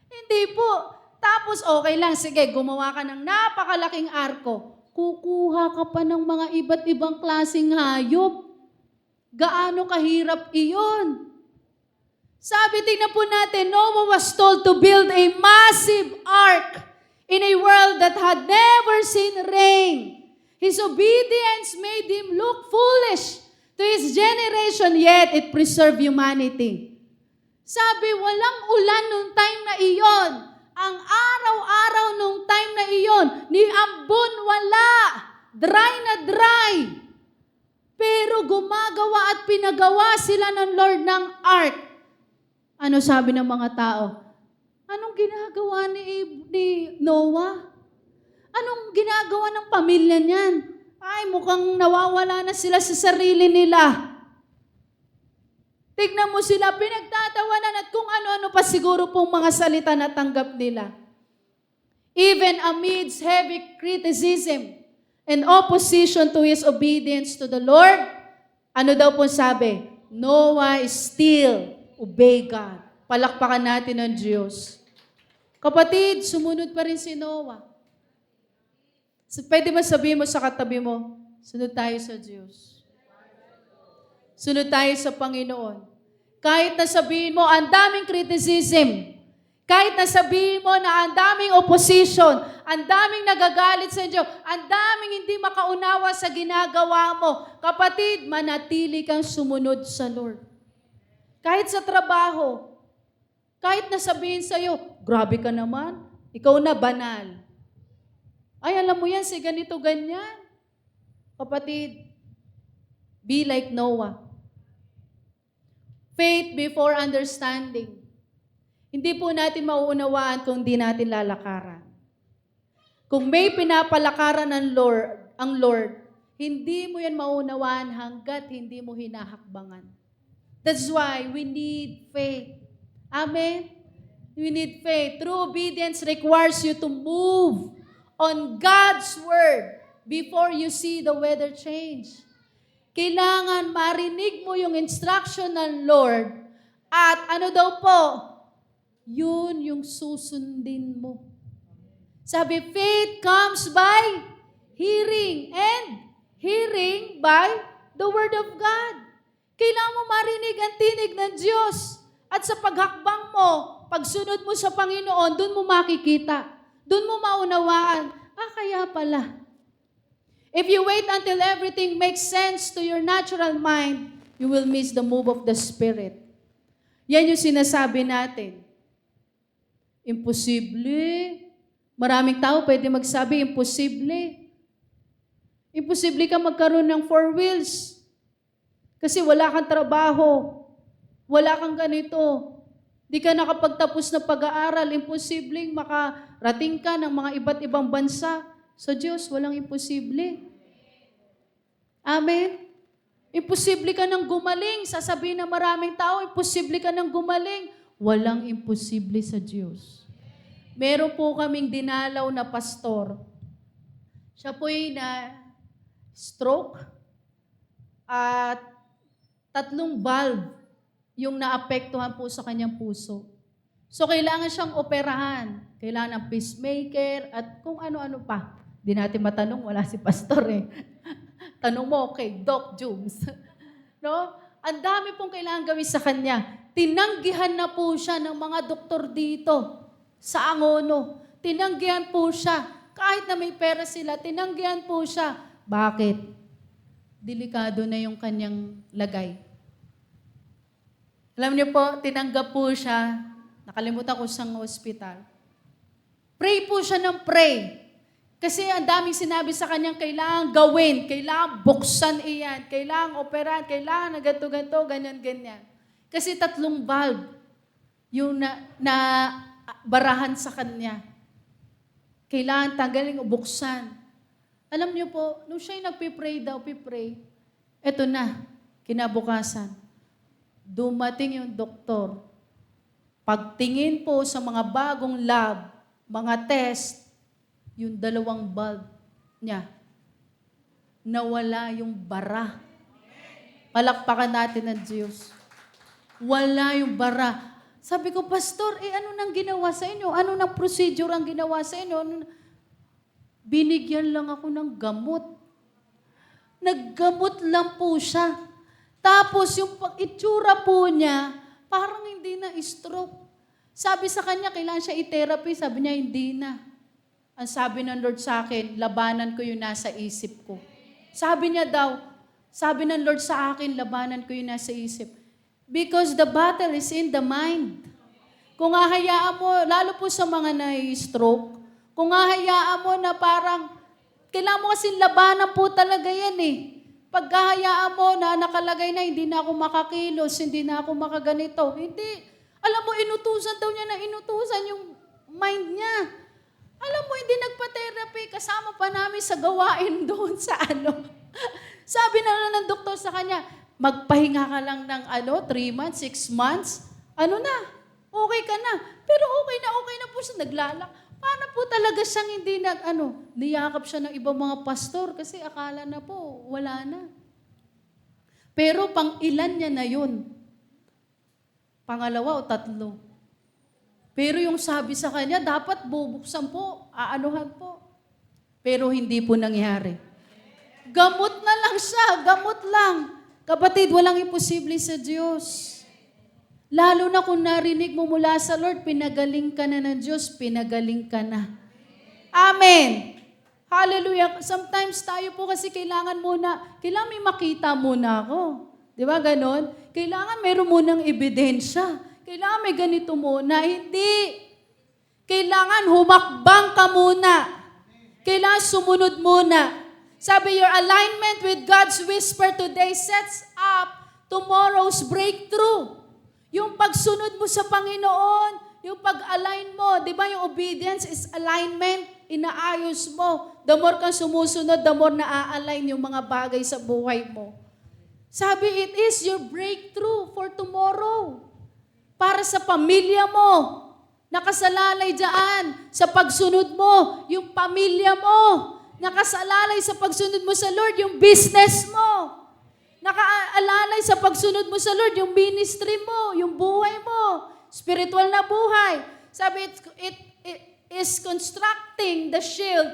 Hindi po. Tapos okay lang, sige, gumawa ka ng napakalaking arko. Kukuha ka pa ng mga iba't ibang klaseng hayop. Gaano kahirap iyon? Sabi, tingnan po natin, Noah was told to build a massive ark in a world that had never seen rain. His obedience made him look foolish to his generation, yet it preserved humanity. Sabi, walang ulan nung time na iyon. Ang araw-araw nung time na iyon, ni ambon wala. Dry na dry. Pero gumagawa at pinagawa sila ng Lord ng ark. Ano sabi ng mga tao? Anong ginagawa ni Noah? Anong ginagawa ng pamilya niyan? Ay, mukhang nawawala na sila sa sarili nila. Tignan mo sila, pinagtatawanan at kung ano-ano pa siguro pong mga salita na tanggap nila. Even amidst heavy criticism and opposition to his obedience to the Lord, ano daw po sabi? Noah still obey God. Palakpakan natin ang Diyos. Kapatid, sumunod pa rin si Noah. So, pwede ba sabihin mo sa katabi mo, sunod tayo sa Diyos. Sunod tayo sa Panginoon. Kahit na sabihin mo, ang daming criticism, kahit na sabihin mo na ang daming opposition, ang daming nagagalit sa Diyos, ang daming hindi makaunawa sa ginagawa mo, kapatid, manatili kang sumunod sa Lord. Kahit sa trabaho, kahit na sabihin sa'yo, grabe ka naman, ikaw na banal. Ay, alam mo yan, si ganito, ganyan. Kapatid, be like Noah. Faith before understanding. Hindi po natin mauunawaan kung di natin lalakaran. Kung may pinapalakaran ang Lord, hindi mo yan maunawaan hanggat hindi mo hinahakbangan. That's why we need faith. Amen? We need faith. True obedience requires you to move on God's word before you see the weather change. Kailangan marinig mo yung instruction ng Lord at ano daw po? Yun yung susundin mo. Sabi, faith comes by hearing and hearing by the word of God. Kailangan mo marinig ang tinig ng Diyos. At sa paghakbang mo, pagsunod mo sa Panginoon, doon mo makikita. Doon mo maunawaan. Kaya pala. If you wait until everything makes sense to your natural mind, you will miss the move of the Spirit. Yan yung sinasabi natin. Imposible. Maraming tao pwede magsabi, imposible. Imposible ka magkaroon ng 4 wheels. Kasi wala kang trabaho. Wala kang ganito. Di ka nakapagtapos na pag-aaral. Imposibleng makarating ka ng mga iba't ibang bansa. Sa Diyos, walang imposible. Amen? Imposible ka nang gumaling. Sasabihin ng maraming tao, imposible ka nang gumaling. Walang imposible sa Diyos. Meron po kaming dinalaw na pastor. Siya po'y na-stroke at 3 valve yung naapektuhan po sa kanyang puso. So, kailangan siyang operahan. Kailangan ng pacemaker at kung ano-ano pa. Di natin matanong, wala si pastor eh. Tanong mo, okay, Doc Jooms. No? Ang dami pong kailangan gawin sa kanya. Tinanggihan na po siya ng mga doktor dito sa Angono. Tinanggihan po siya. Kahit na may pera sila, tinanggihan po siya. Bakit? Delikado na yung kanyang lagay. Alam niyo po, tinanggap po siya. Nakalimutan ko siyang hospital. Pray po siya ng pray. Kasi ang daming sinabi sa kanyang kailangan gawin, kailangan buksan iyan, kailangan operahan, kailangan na ganto-ganto, ganyan-ganyan. Kasi 3 valve yung na barahan sa kanya. Kailangan tanggalin o buksan. Alam niyo po, nung siya'y nagpipray daw, eto na, kinabukasan, dumating yung doktor. Pagtingin po sa mga bagong lab, mga test, yung 2 valve niya, nawala yung bara. Palakpakan natin ng Diyos. Wala yung bara. Sabi ko, Pastor, ano nang ginawa sa inyo? Ano nang procedure ang ginawa sa inyo? Binigyan lang ako ng gamot. Naggamot lang po siya. Tapos yung itsura po niya, parang hindi na stroke. Sabi sa kanya, kailangan siya i-therapy. Sabi niya, hindi na. Ang sabi ng Lord sa akin, labanan ko yung nasa isip ko. Sabi niya daw, sabi ng Lord sa akin, labanan ko yung nasa isip. Because the battle is in the mind. Kung hahayaan mo, lalo po sa mga na-stroke, kung hahayaan mo na parang, kailangan mo kasi labanan po talaga yan eh. Pag hahayaan mo na nakalagay na, hindi na ako makakilos, hindi na ako makaganito. Hindi. Alam mo, inutusan daw niya na inutusan yung mind niya. Alam mo, hindi nagpa-therapy, kasama pa namin sa gawain doon sa Sabi na ng doktor sa kanya, magpahinga ka lang ng 3 months, 6 months, okay ka na. Pero okay na po siya, naglalak. Paano po talaga siyang hindi niyakap siya ng ibang mga pastor kasi akala na po, wala na. Pero pang ilan niya na yun? Pangalawa o 3? Pero yung sabi sa kanya, dapat bubuksan po, aanuhan po. Pero hindi po nangyari. Gamot na lang siya, gamot lang. Kapatid, walang imposible sa Diyos. Lalo na kung narinig mo mula sa Lord, pinagaling ka na ng Diyos, pinagaling ka na. Amen. Hallelujah. Sometimes tayo po kasi kailangan may makita muna ako. Di ba ganon? Kailangan meron munang ebidensya. Kailangan may ganito muna. Hindi. Kailangan humakbang ka muna. Kailangan sumunod muna. Sabi, your alignment with God's whisper today sets up tomorrow's breakthrough. Yung pagsunod mo sa Panginoon, yung pag-align mo, di ba yung obedience is alignment? inaayos mo. The more kang sumusunod, the more na-align yung mga bagay sa buhay mo. Sabi, it is your breakthrough for tomorrow. Para sa pamilya mo, nakasalalay dyan sa pagsunod mo, yung pamilya mo, nakasalalay sa pagsunod mo sa Lord, yung business mo, nakaalalay sa pagsunod mo sa Lord, yung ministry mo, yung buhay mo, spiritual na buhay. Sabi, it is constructing the shield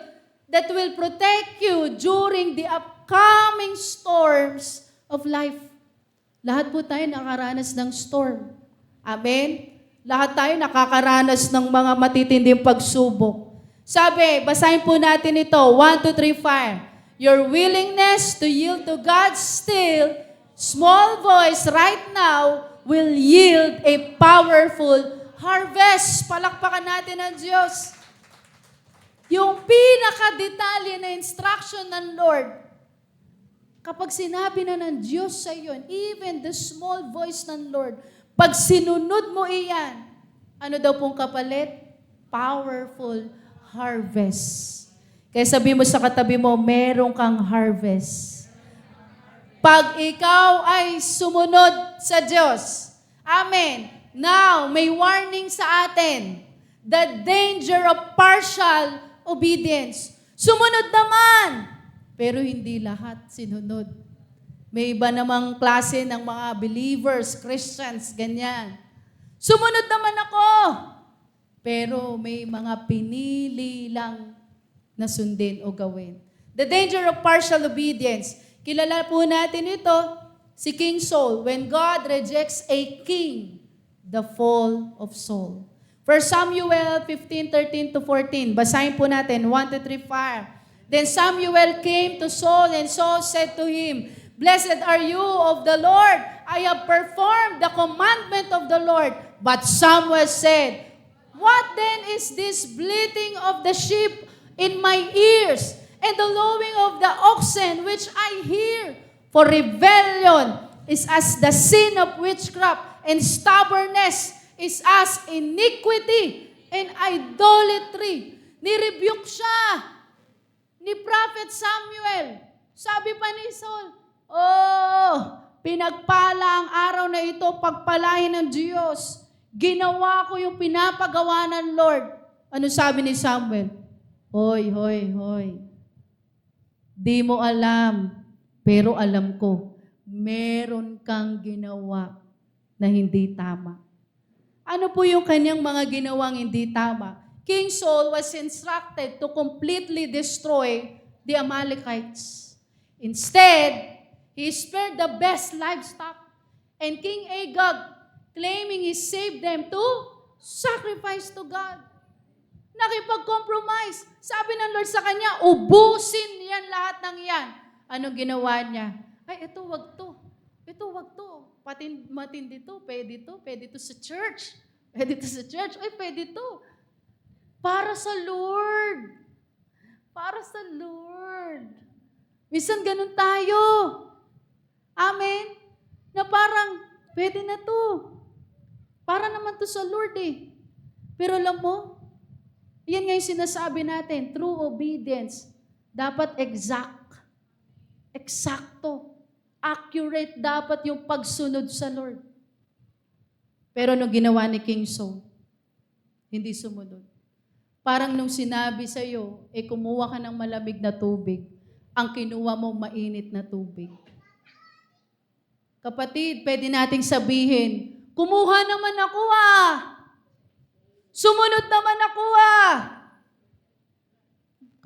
that will protect you during the upcoming storms of life. Lahat po tayo nakaranas ng storm. Amen? Lahat tayo nakakaranas ng mga matitinding pagsubok. Sabi, basahin po natin ito, 1, 2, 3, 5. Your willingness to yield to God's still, small voice right now will yield a powerful harvest. Palakpakan natin ang Diyos. Yung pinaka-detalye na instruction ng Lord, kapag sinabi na ng Diyos sa iyo, even the small voice ng Lord, pag sinunod mo iyan, ano daw pong kapalit? Powerful harvest. Kaya sabi mo sa katabi mo, meron kang harvest. Pag ikaw ay sumunod sa Diyos. Amen. Now, may warning sa atin. The danger of partial obedience. Sumunod naman. Pero hindi lahat sinunod. May iba namang klase ng mga believers, Christians, ganyan. Sumunod naman ako. Pero may mga pinili lang na sundin o gawin. The danger of partial obedience. Kilala po natin ito, si King Saul. When God rejects a king, the fall of Saul. 1 Samuel 15:13-14. Basahin po natin, 1 to 3, 5. Then Samuel came to Saul, and Saul said to him, Blessed are you of the Lord. I have performed the commandment of the Lord. But Samuel said, What then is this bleating of the sheep in my ears, and the lowing of the oxen which I hear? For rebellion is as the sin of witchcraft, and stubbornness is as iniquity and idolatry. Nirebuke siya ni Prophet Samuel. Sabi pa ni Saul, pinagpala ang araw na ito, pagpalain ng Diyos. Ginawa ko yung pinapagawa ng Lord. Ano sabi ni Samuel? Hoy. Di mo alam, pero alam ko, meron kang ginawa na hindi tama. Ano po yung kanyang mga ginawang hindi tama? King Saul was instructed to completely destroy the Amalekites. Instead, he spared the best livestock. And King Agag, claiming he saved them to sacrifice to God. Nakipag-compromise. Sabi ng Lord sa kanya, ubusin yan lahat ng yan. Anong ginawa niya? Ay, ito wag to. Ito wag to. Matindi to. Pwede to. Pwede to sa church. Pwede to sa church. Ay, pwede to. Para sa Lord. Para sa Lord. Minsan ganun tayo. Amen? Na parang, pwede na to. Para naman to sa Lord eh. Pero alam mo, yan nga yung sinasabi natin, true obedience, dapat exact. Eksakto. Accurate dapat yung pagsunod sa Lord. Pero nung ginawa ni King Saul, hindi sumunod. Parang nung sinabi sa'yo, kumuha ka ng malamig na tubig, ang kinuha mo mainit na tubig. Kapatid, pwede nating sabihin, kumuha naman ako Sumunod naman ako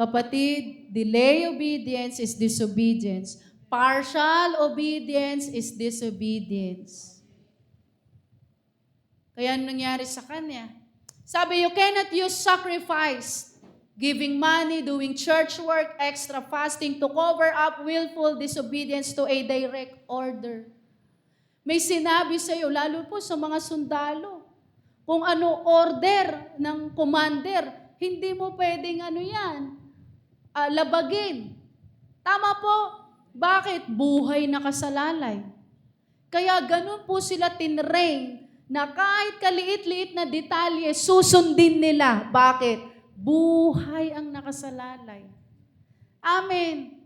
Kapatid, delay obedience is disobedience. Partial obedience is disobedience. Kaya nangyari sa kanya. Sabi, you cannot use sacrifice, giving money, doing church work, extra fasting to cover up willful disobedience to a direct order. May sinabi sa iyo, lalo po sa mga sundalo, kung ano order ng commander, hindi mo pwedeng labagin. Tama po. Bakit? Buhay nakasalalay. Kaya ganun po sila tinrain na kahit kaliit-liit na detalye, susundin nila. Bakit? Buhay ang nakasalalay. Amen.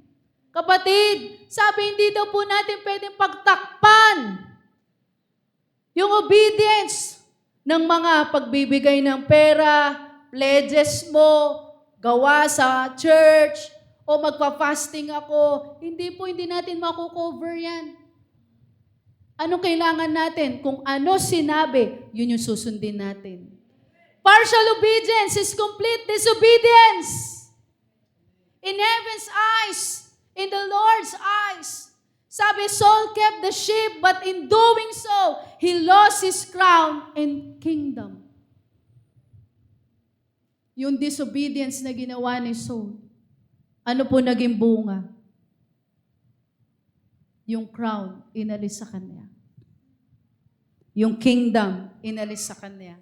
Kapatid, sabi hindi daw po natin pwedeng pagtakpan yung obedience ng mga pagbibigay ng pera, pledges mo, gawa sa church, o magpa-fasting ako. Hindi natin makukover yan. Anong kailangan natin? Kung ano sinabi, yun yung susundin natin. Partial obedience is complete disobedience. In heaven's eyes, in the Lord's eyes. Sabi, Saul kept the sheep, but in doing so, he lost his crown and kingdom. Yung disobedience na ginawa ni Saul, ano po naging bunga? Yung crown, inalis sa kanya. Yung kingdom, inalis sa kanya.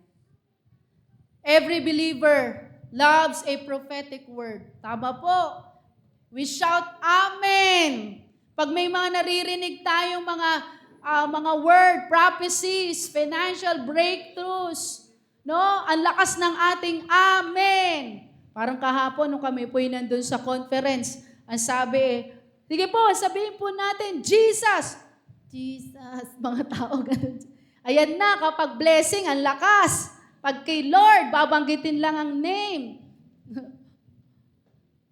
Every believer loves a prophetic word. Tama po. We shout, Amen! Pag may mga naririnig tayong mga word, prophecies, financial breakthroughs, no? Ang lakas ng ating Amen. Parang kahapon, nung kami po'y nandun sa conference, ang sabi sige po, sabihin po natin, Jesus. Jesus, mga tao ganun. Ayan na, kapag blessing, ang lakas. Pag kay Lord, babanggitin lang ang name.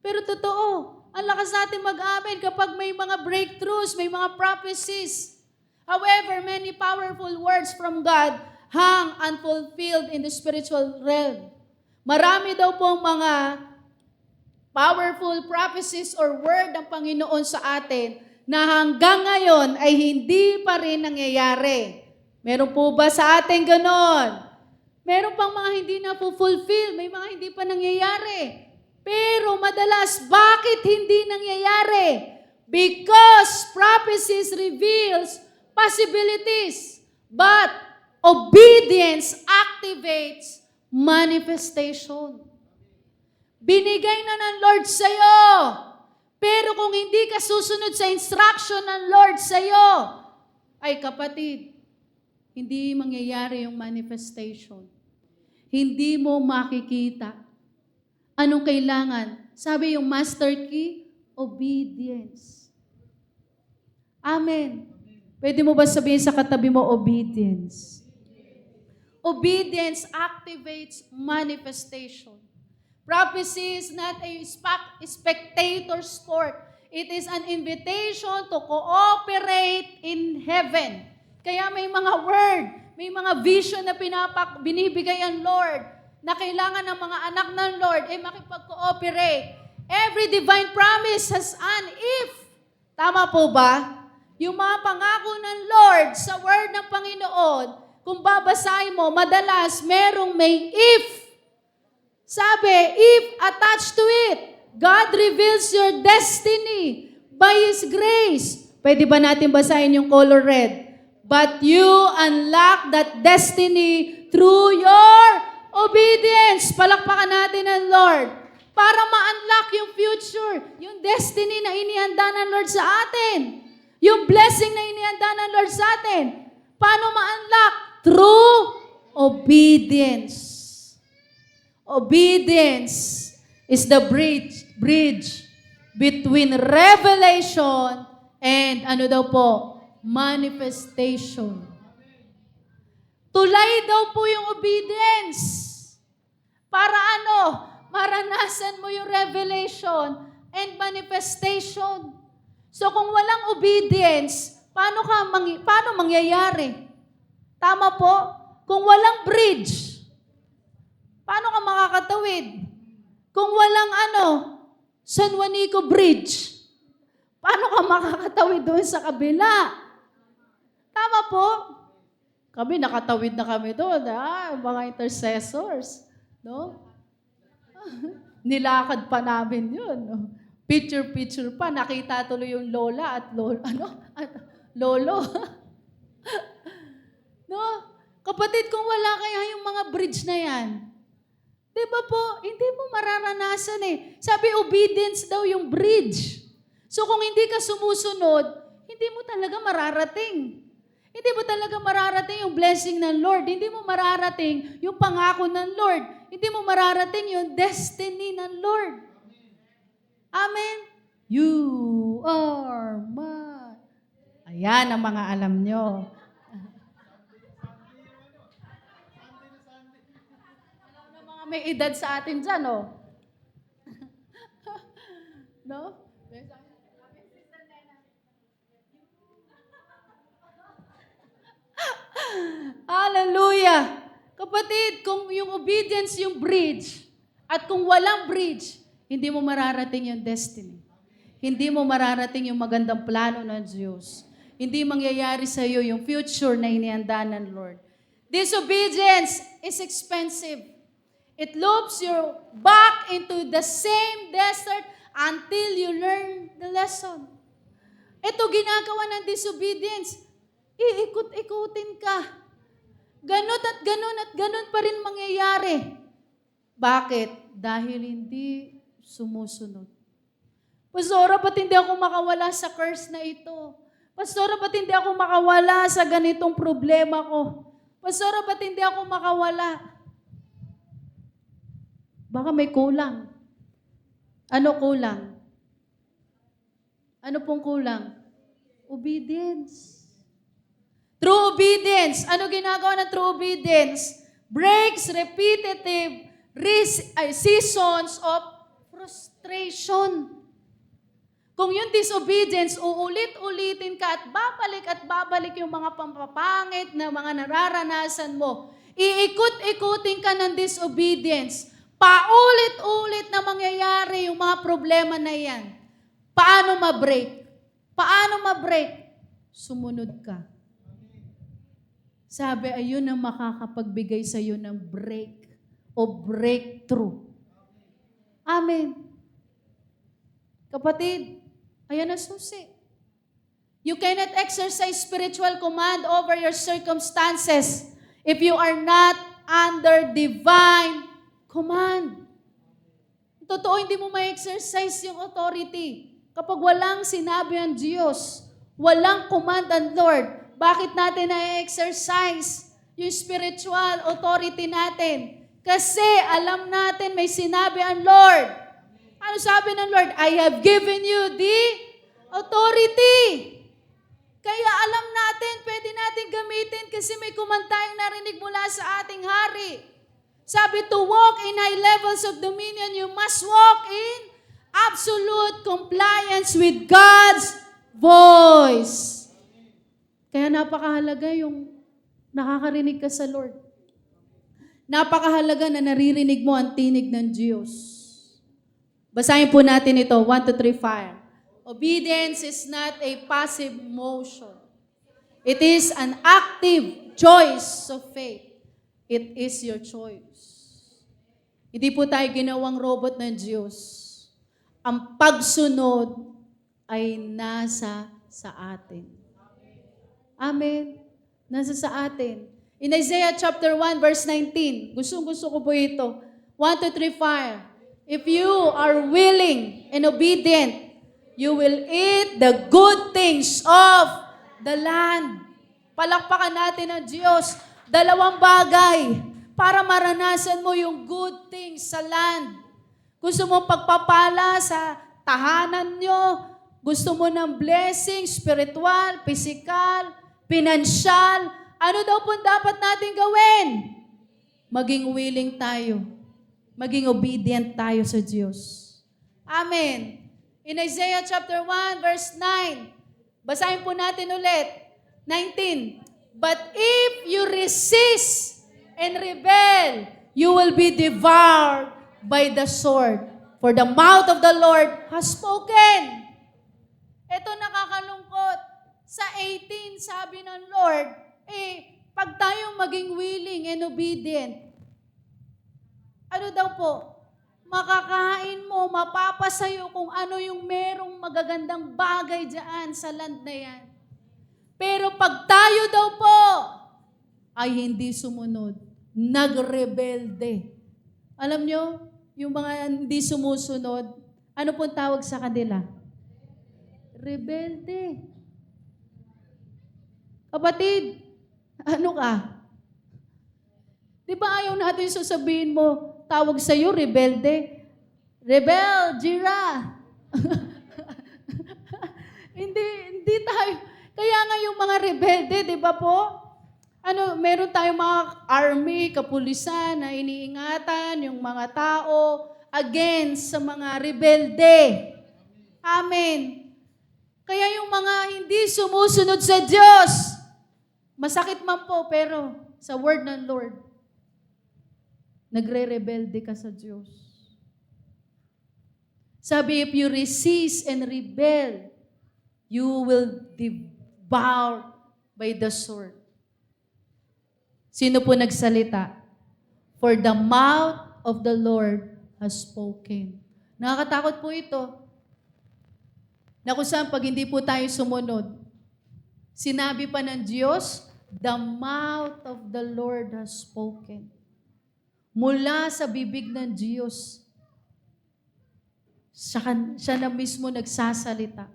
Pero totoo, ang lakas natin mag-amen kapag may mga breakthroughs, may mga prophecies. However, many powerful words from God hang unfulfilled in the spiritual realm. Marami daw pong mga powerful prophecies or word ng Panginoon sa atin na hanggang ngayon ay hindi pa rin nangyayari. Meron po ba sa atin ganon? Meron pang mga hindi na fulfill, may mga hindi pa nangyayari. Pero madalas, bakit hindi nangyayari? Because prophecies reveals possibilities, but obedience activates manifestation. Binigay na ng Lord sa'yo. Pero kung hindi ka susunod sa instruction ng Lord sa'yo, ay kapatid, hindi mangyayari yung manifestation. Hindi mo makikita. Anong kailangan? Sabi yung master key, obedience. Amen. Pwede mo ba sabihin sa katabi mo, obedience? Obedience activates manifestation. Prophecy is not a spectator sport. It is an invitation to cooperate in heaven. Kaya may mga word, may mga vision na binibigay ang Lord na kailangan ng mga anak ng Lord ay makipag-cooperate. Every divine promise has an if. Tama po ba? Yung mga pangako ng Lord sa word ng Panginoon, kung babasahin mo, madalas merong may if. Sabi, if attached to it, God reveals your destiny by His grace. Pwede ba natin basahin yung color red? But you unlock that destiny through your obedience. Palakpakan natin ang Lord para ma-unlock yung future, yung destiny na inihanda ng Lord sa atin, yung blessing na inihanda ng Lord sa atin. Paano ma-unlock? Through obedience. Obedience is the bridge between revelation and ano daw po? Manifestation. Tulay daw po yung obedience. Para ano? Maranasan mo yung revelation and manifestation. So kung walang obedience, paano mangyayari? Tama po? Kung walang bridge, paano ka makakatawid? Kung walang San Juanico Bridge, paano ka makakatawid doon sa kabila? Tama po? Kami, nakatawid na kami doon. Mga intercessors. No? Nilakad pa namin yun. No? Picture pa. Nakita tuloy yung lola at lolo. No? Kapatid, kung wala kaya yung mga bridge na yan, di ba po, hindi mo mararanasan eh. Sabi, obedience daw yung bridge. So kung hindi ka sumusunod, hindi mo talaga mararating. Hindi mo talaga mararating yung blessing ng Lord. Hindi mo mararating yung pangako ng Lord. hindi mo mararating yung destiny ng Lord. Amen? You are mine. Ayan ang mga alam nyo. Alam na mga may edad sa atin dyan, oh. No? Hallelujah! Kapatid, kung yung obedience yung bridge, at kung walang bridge, hindi mo mararating yung destiny. Hindi mo mararating yung magandang plano ng Diyos. Hindi mangyayari sa iyo yung future na inihanda ng Lord. Disobedience is expensive. It loops you back into the same desert until you learn the lesson. Ito ginagawa ng disobedience. Iikot-ikutin ka. Ganun at ganun pa rin mangyayari. Bakit? Dahil hindi sumusunod. Pastora, ba't hindi ako makawala sa curse na ito? Pastora, ba't hindi ako makawala sa ganitong problema ko? Pastora, ba't hindi ako makawala? Baka may kulang. Ano kulang? Ano pong kulang? Obedience. True obedience. Ano ginagawa ng true obedience? Breaks repetitive seasons of frustration. Kung yung disobedience, uulit-ulitin ka at babalik yung mga pampapangit na mga nararanasan mo. Iikot-ikutin ka ng disobedience. Paulit-ulit na mangyayari yung mga problema na yan. Paano ma-break? Paano ma-break? Sumunod ka. Sabi, ayun ang makakapagbigay sa iyo ng break o breakthrough. Amen. Kapatid, ayan ang susi. You cannot exercise spiritual command over your circumstances if you are not under divine command. Totoo, hindi mo ma-exercise yung authority. Kapag walang sinabi ang Diyos, walang command ang Lord, bakit natin na-exercise yung spiritual authority natin? Kasi alam natin may sinabi ang Lord. Ano sabi ng Lord? I have given you the authority. Kaya alam natin, pwede natin gamitin kasi may kumantayang narinig mula sa ating hari. Sabi, to walk in high levels of dominion, you must walk in absolute compliance with God's voice. Kaya napakahalaga yung nakakarinig ka sa Lord. Napakahalaga na naririnig mo ang tinig ng Diyos. Basahin po natin ito, 1, 2, 3, 5. Obedience is not a passive motion. It is an active choice of faith. It is your choice. Hindi po tayo ginawang robot ng Diyos. Ang pagsunod ay nasa sa atin. Amen. Nasa sa atin. In Isaiah chapter 1 verse 19, gusto ko po ito. 1, 2, 3, 5. If you are willing and obedient, you will eat the good things of the land. Palakpakan natin ang Diyos. 2 bagay para maranasan mo yung good things sa land. Gusto mo pagpapala sa tahanan nyo, gusto mo ng blessing, spiritual, physical, pinansyal, ano daw po dapat natin gawin? Maging willing tayo. Maging obedient tayo sa Diyos. Amen. In Isaiah chapter 1 verse 9, basahin po natin ulit. 19. But if you resist and rebel, you will be devoured by the sword. For the mouth of the Lord has spoken. Ito nakakalungkot. Sa 18, sabi ng Lord, pag tayong maging willing and obedient, ano daw po? Makakain mo, mapapasayo kung ano yung merong magagandang bagay dyan sa land na yan. Pero pag tayo daw po ay hindi sumunod, nagrebelde. Alam nyo, yung mga hindi sumusunod, ano pong tawag sa kanila? Rebelde. Kapatid, ano ka? Di ba ayaw natin sasabihin mo, tawag sa'yo, rebelde. Rebel, Jira. Hindi tayo. Kaya nga yung mga rebelde, di ba po? Meron tayong mga army, kapulisan na iniingatan yung mga tao against sa mga rebelde. Amen. Kaya yung mga hindi sumusunod sa Diyos, masakit man po, pero sa word ng Lord, nagre-rebelde ka sa Diyos. Sabi, if you resist and rebel, you will devoured by the sword. Sino po nagsalita? For the mouth of the Lord has spoken. Nakakatakot po ito. Na kung saan pag hindi po tayo sumunod, sinabi pa ng Diyos, the mouth of the Lord has spoken. Mula sa bibig ng Diyos, siya na mismo nagsasalita.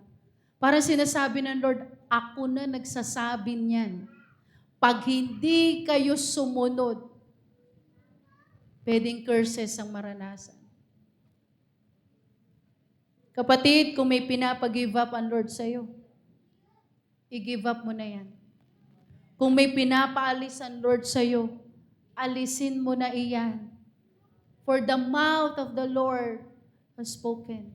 Para sinasabi ng Lord, ako na nagsasabi niyan. Pag hindi kayo sumunod, pwedeng curses ang maranasan. Kapatid, kung may pinapag-give up ang Lord sa'yo, i-give up mo na yan. Kung may pinapaalis ang Lord sa'yo, alisin mo na iyan. For the mouth of the Lord has spoken.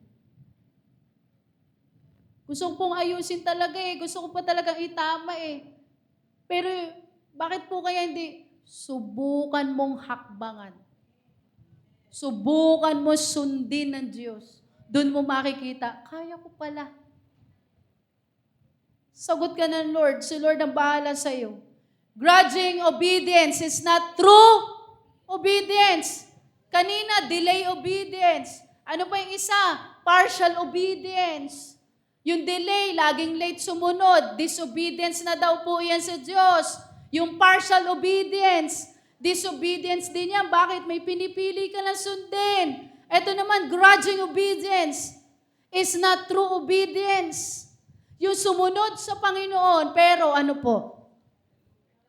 Gusto ko pong ayusin talaga Gusto ko pa talagang itama Pero bakit po kaya hindi? Subukan mong hakbangan. Subukan mo sundin ng Diyos. Doon mo makikita, kaya ko pala. Sagot ka ng Lord. Si Lord ang bahala sa'yo. Grudging obedience is not true obedience. Kanina, delay obedience. Ano pa yung isa? Partial obedience. Yung delay, laging late sumunod. Disobedience na daw po yan sa Diyos. Yung partial obedience, disobedience din yan. Bakit? May pinipili ka na sundin. Ito naman, grudging obedience is not true obedience. Yung sumunod sa Panginoon, pero ano po?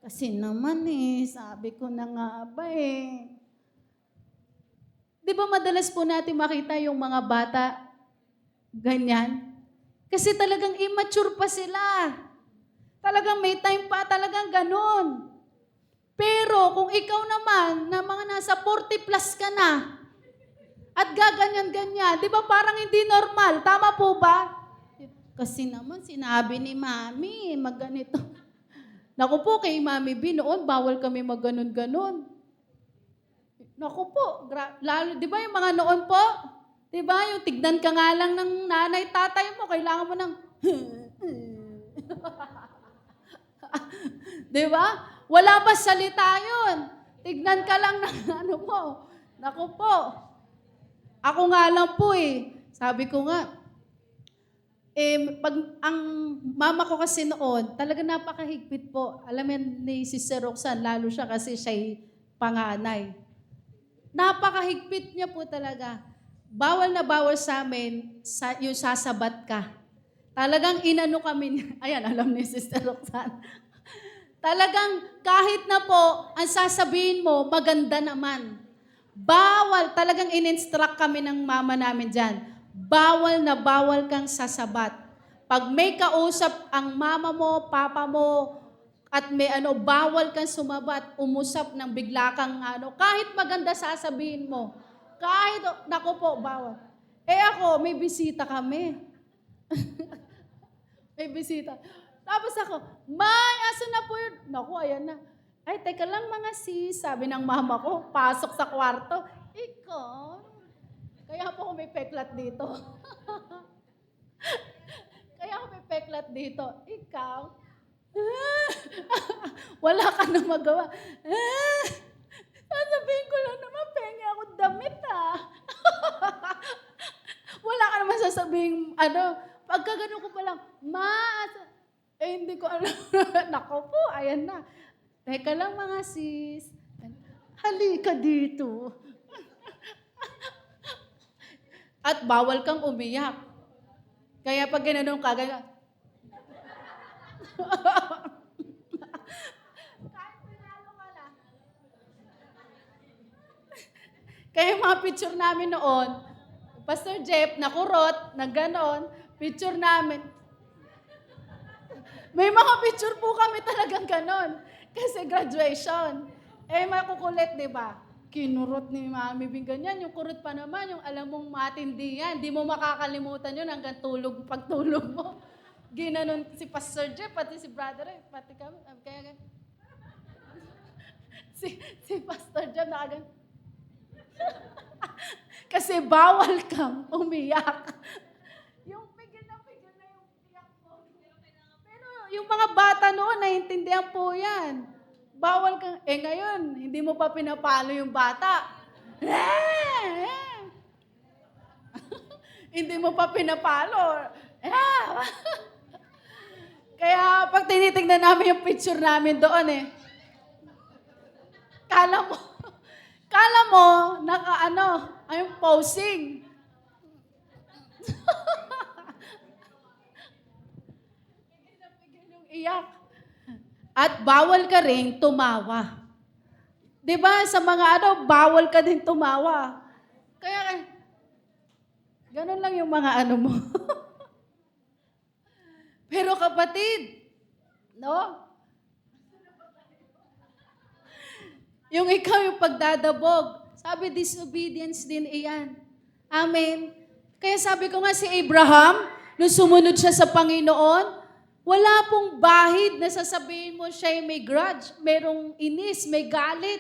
Kasi naman sabi ko na nga ba Di ba madalas po natin makita yung mga bata ganyan? Kasi talagang immature pa sila. Talagang may time pa, talagang ganun. Pero kung ikaw naman, na mga nasa 40 plus ka na, at gaganyan-ganyan, di ba parang hindi normal? Tama po ba? Kasi naman sinabi ni Mami, magganito. Naku po, kay Mami B, noon bawal kami magganon-ganon. Naku po, lalo, di ba yung mga noon po? Di ba yung tignan ka nga lang ng nanay, tatay mo, kailangan mo ng di ba? Wala ba salita yun? Tignan ka lang ng ano mo. Naku po. Ako nga lang po Sabi ko nga, pag ang mama ko kasi noon, talaga napakahigpit po. Alam mo ni Sister Roxanne, lalo siya kasi siya'y panganay. Napakahigpit niya po talaga. Bawal na bawal sa amin yung sasabat ka. Talagang inano kami, ayan, alam ni Sister Roxanne. Talagang kahit na po, ang sasabihin mo, maganda naman. Bawal, talagang in-instruct kami ng mama namin dyan. Bawal na bawal kang sasabat. Pag may kausap ang mama mo, papa mo, at may bawal kang sumabat, umusap ng bigla kang kahit maganda sasabihin mo. Kahit, naku po, bawal. Ako, may bisita kami. May bisita. Tapos ako, May, aso na po yun? Naku, ayan na. Ay, teka lang mga sis, sabi ng mama ko, pasok sa kwarto. Ikaw, kaya po ako may peklat dito. Kaya ako may peklat dito. Ikaw, wala ka na magawa. Sasabihin ko lang naman, pengi ako damit Wala ka naman sasabihin, pagka ganun ko pa lang, hindi ko alam. Nako po, ayan na. Teka lang mga sis. Halika dito. At bawal kang umiyak. Kaya pag gano'n ka, kahit pinalo ka lang. Kaya yung mga picture namin noon, Pastor Jeff, nakurot, na ganon, picture namin. May mga picture po kami talagang ganon. Kasi graduation. Makukulit, di ba? Kinurot ni Mami Bing ganyan. Yung kurot pa naman, yung alam mong matindi yan. Di mo makakalimutan yun hanggang pagtulog mo. Ginanon si Pastor Jeff, pati si Brother, pati kami. Kaya, si Pastor Jeff nakagan. Kasi bawal kang umiyak. Yung pigil na yung iyak mo. Pero yung mga bata noon, naiintindihan po yan. Bawal kang, ngayon, hindi mo pa pinapalo yung bata. Hindi mo pa pinapalo. Kaya pag tinitingnan namin yung picture namin doon kala mo, yung posing. Pigil yung iyak. At bawal ka rin tumawa. 'Di ba? Sa mga bawal ka din tumawa. Kaya, ganun lang yung mga mo. Pero kapatid, no? Yung ikaw yung pagdadabog. Sabi, disobedience din iyan. Amen. Kaya sabi ko nga si Abraham, nung sumunod siya sa Panginoon, wala pong bahid na sasabihin mo siya may grudge, merong inis, may galit,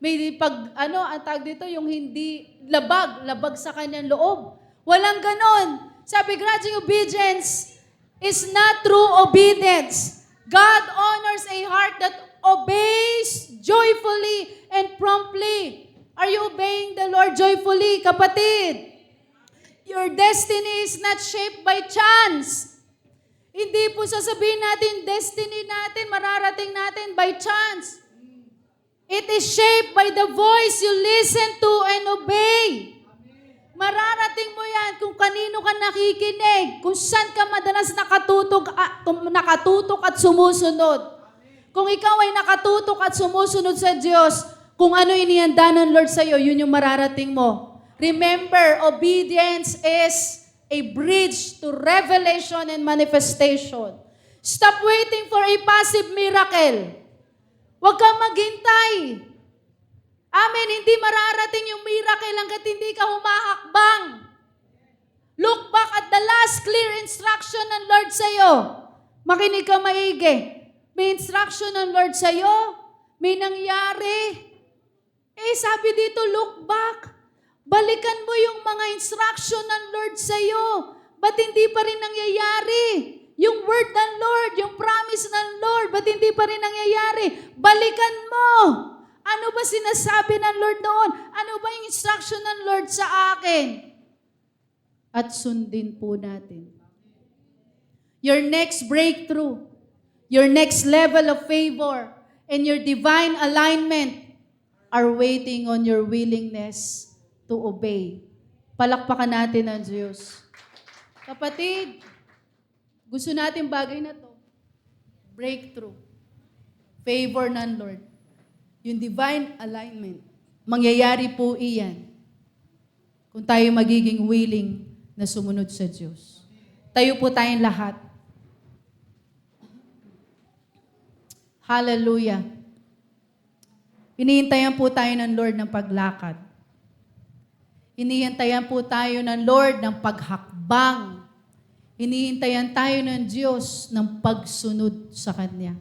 may ang tawag dito, yung hindi labag sa kanyang loob. Walang ganon. Sabi, grudging obedience is not true obedience. God honors a heart that obeys joyfully and promptly. Are you obeying the Lord joyfully, kapatid? Your destiny is not shaped by chance. Hindi po sasabihin natin, destiny natin, mararating natin by chance. It is shaped by the voice you listen to and obey. Mararating mo yan kung kanino ka nakikinig, kung saan ka madalas nakatutok at sumusunod. Kung ikaw ay nakatutok at sumusunod sa Diyos, kung ano inihanda ng Lord sa iyo, yun yung mararating mo. Remember, obedience is a bridge to revelation and manifestation. Stop waiting for a passive miracle. Huwag kang maghintay. Amen, hindi mararating yung miracle hanggat hindi ka humahakbang. Look back at the last clear instruction ng Lord sa iyo. Makinig ka maigi. May instruction ng Lord sa iyo. May nangyari. Sabi dito, look back. Balikan mo yung mga instruction ng Lord sa iyo. Ba't hindi pa rin nangyayari? Yung word ng Lord, yung promise ng Lord, ba't hindi pa rin nangyayari? Balikan mo. Ano ba sinasabi ng Lord noon? Ano ba yung instruction ng Lord sa akin? At sundin po natin. Your next breakthrough, your next level of favor, and your divine alignment are waiting on your willingness to obey. Palakpakan natin ang Diyos. Kapatid, gusto natin bagay na to. Breakthrough. Favor ng Lord. Yung divine alignment. Mangyayari po iyan kung tayo magiging willing na sumunod sa Diyos. Tayo po tayong lahat. Hallelujah. Inihintayan po tayo ng Lord ng paglakad. Inihintayan po tayo ng Lord ng paghakbang. Inihintayan tayo ng Diyos ng pagsunod sa Kanya.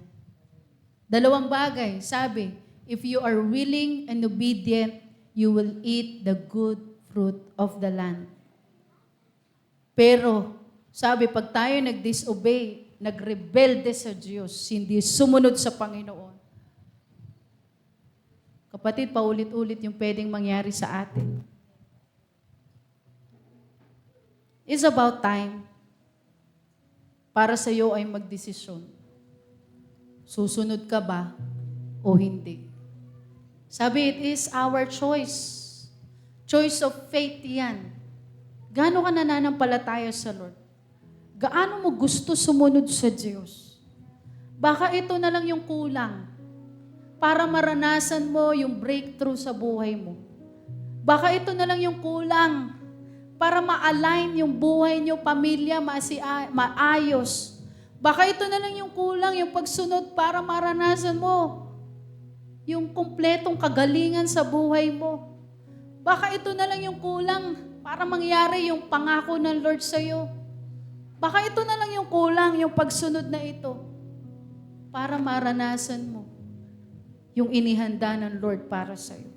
Dalawang bagay, sabi, if you are willing and obedient, you will eat the good fruit of the land. Pero, sabi, pag tayo nag-disobey, nag-rebelde sa Diyos, hindi sumunod sa Panginoon, kapatid, paulit-ulit yung pwedeng mangyari sa atin. It's about time para sa iyo ay magdesisyon. Susunod ka ba o hindi? Sabi, it is our choice. Choice of faith yan. Gaano ka nananampalataya sa Lord? Gaano mo gusto sumunod sa Diyos? Baka ito na lang yung kulang para maranasan mo yung breakthrough sa buhay mo. Baka ito na lang yung kulang para ma-align yung buhay niyo, pamilya, maayos. Baka ito na lang yung kulang, yung pagsunod para maranasan mo yung kumpletong kagalingan sa buhay mo. Baka ito na lang yung kulang para mangyari yung pangako ng Lord sa'yo. Baka ito na lang yung kulang, yung pagsunod na ito para maranasan mo yung inihanda ng Lord para sa'yo.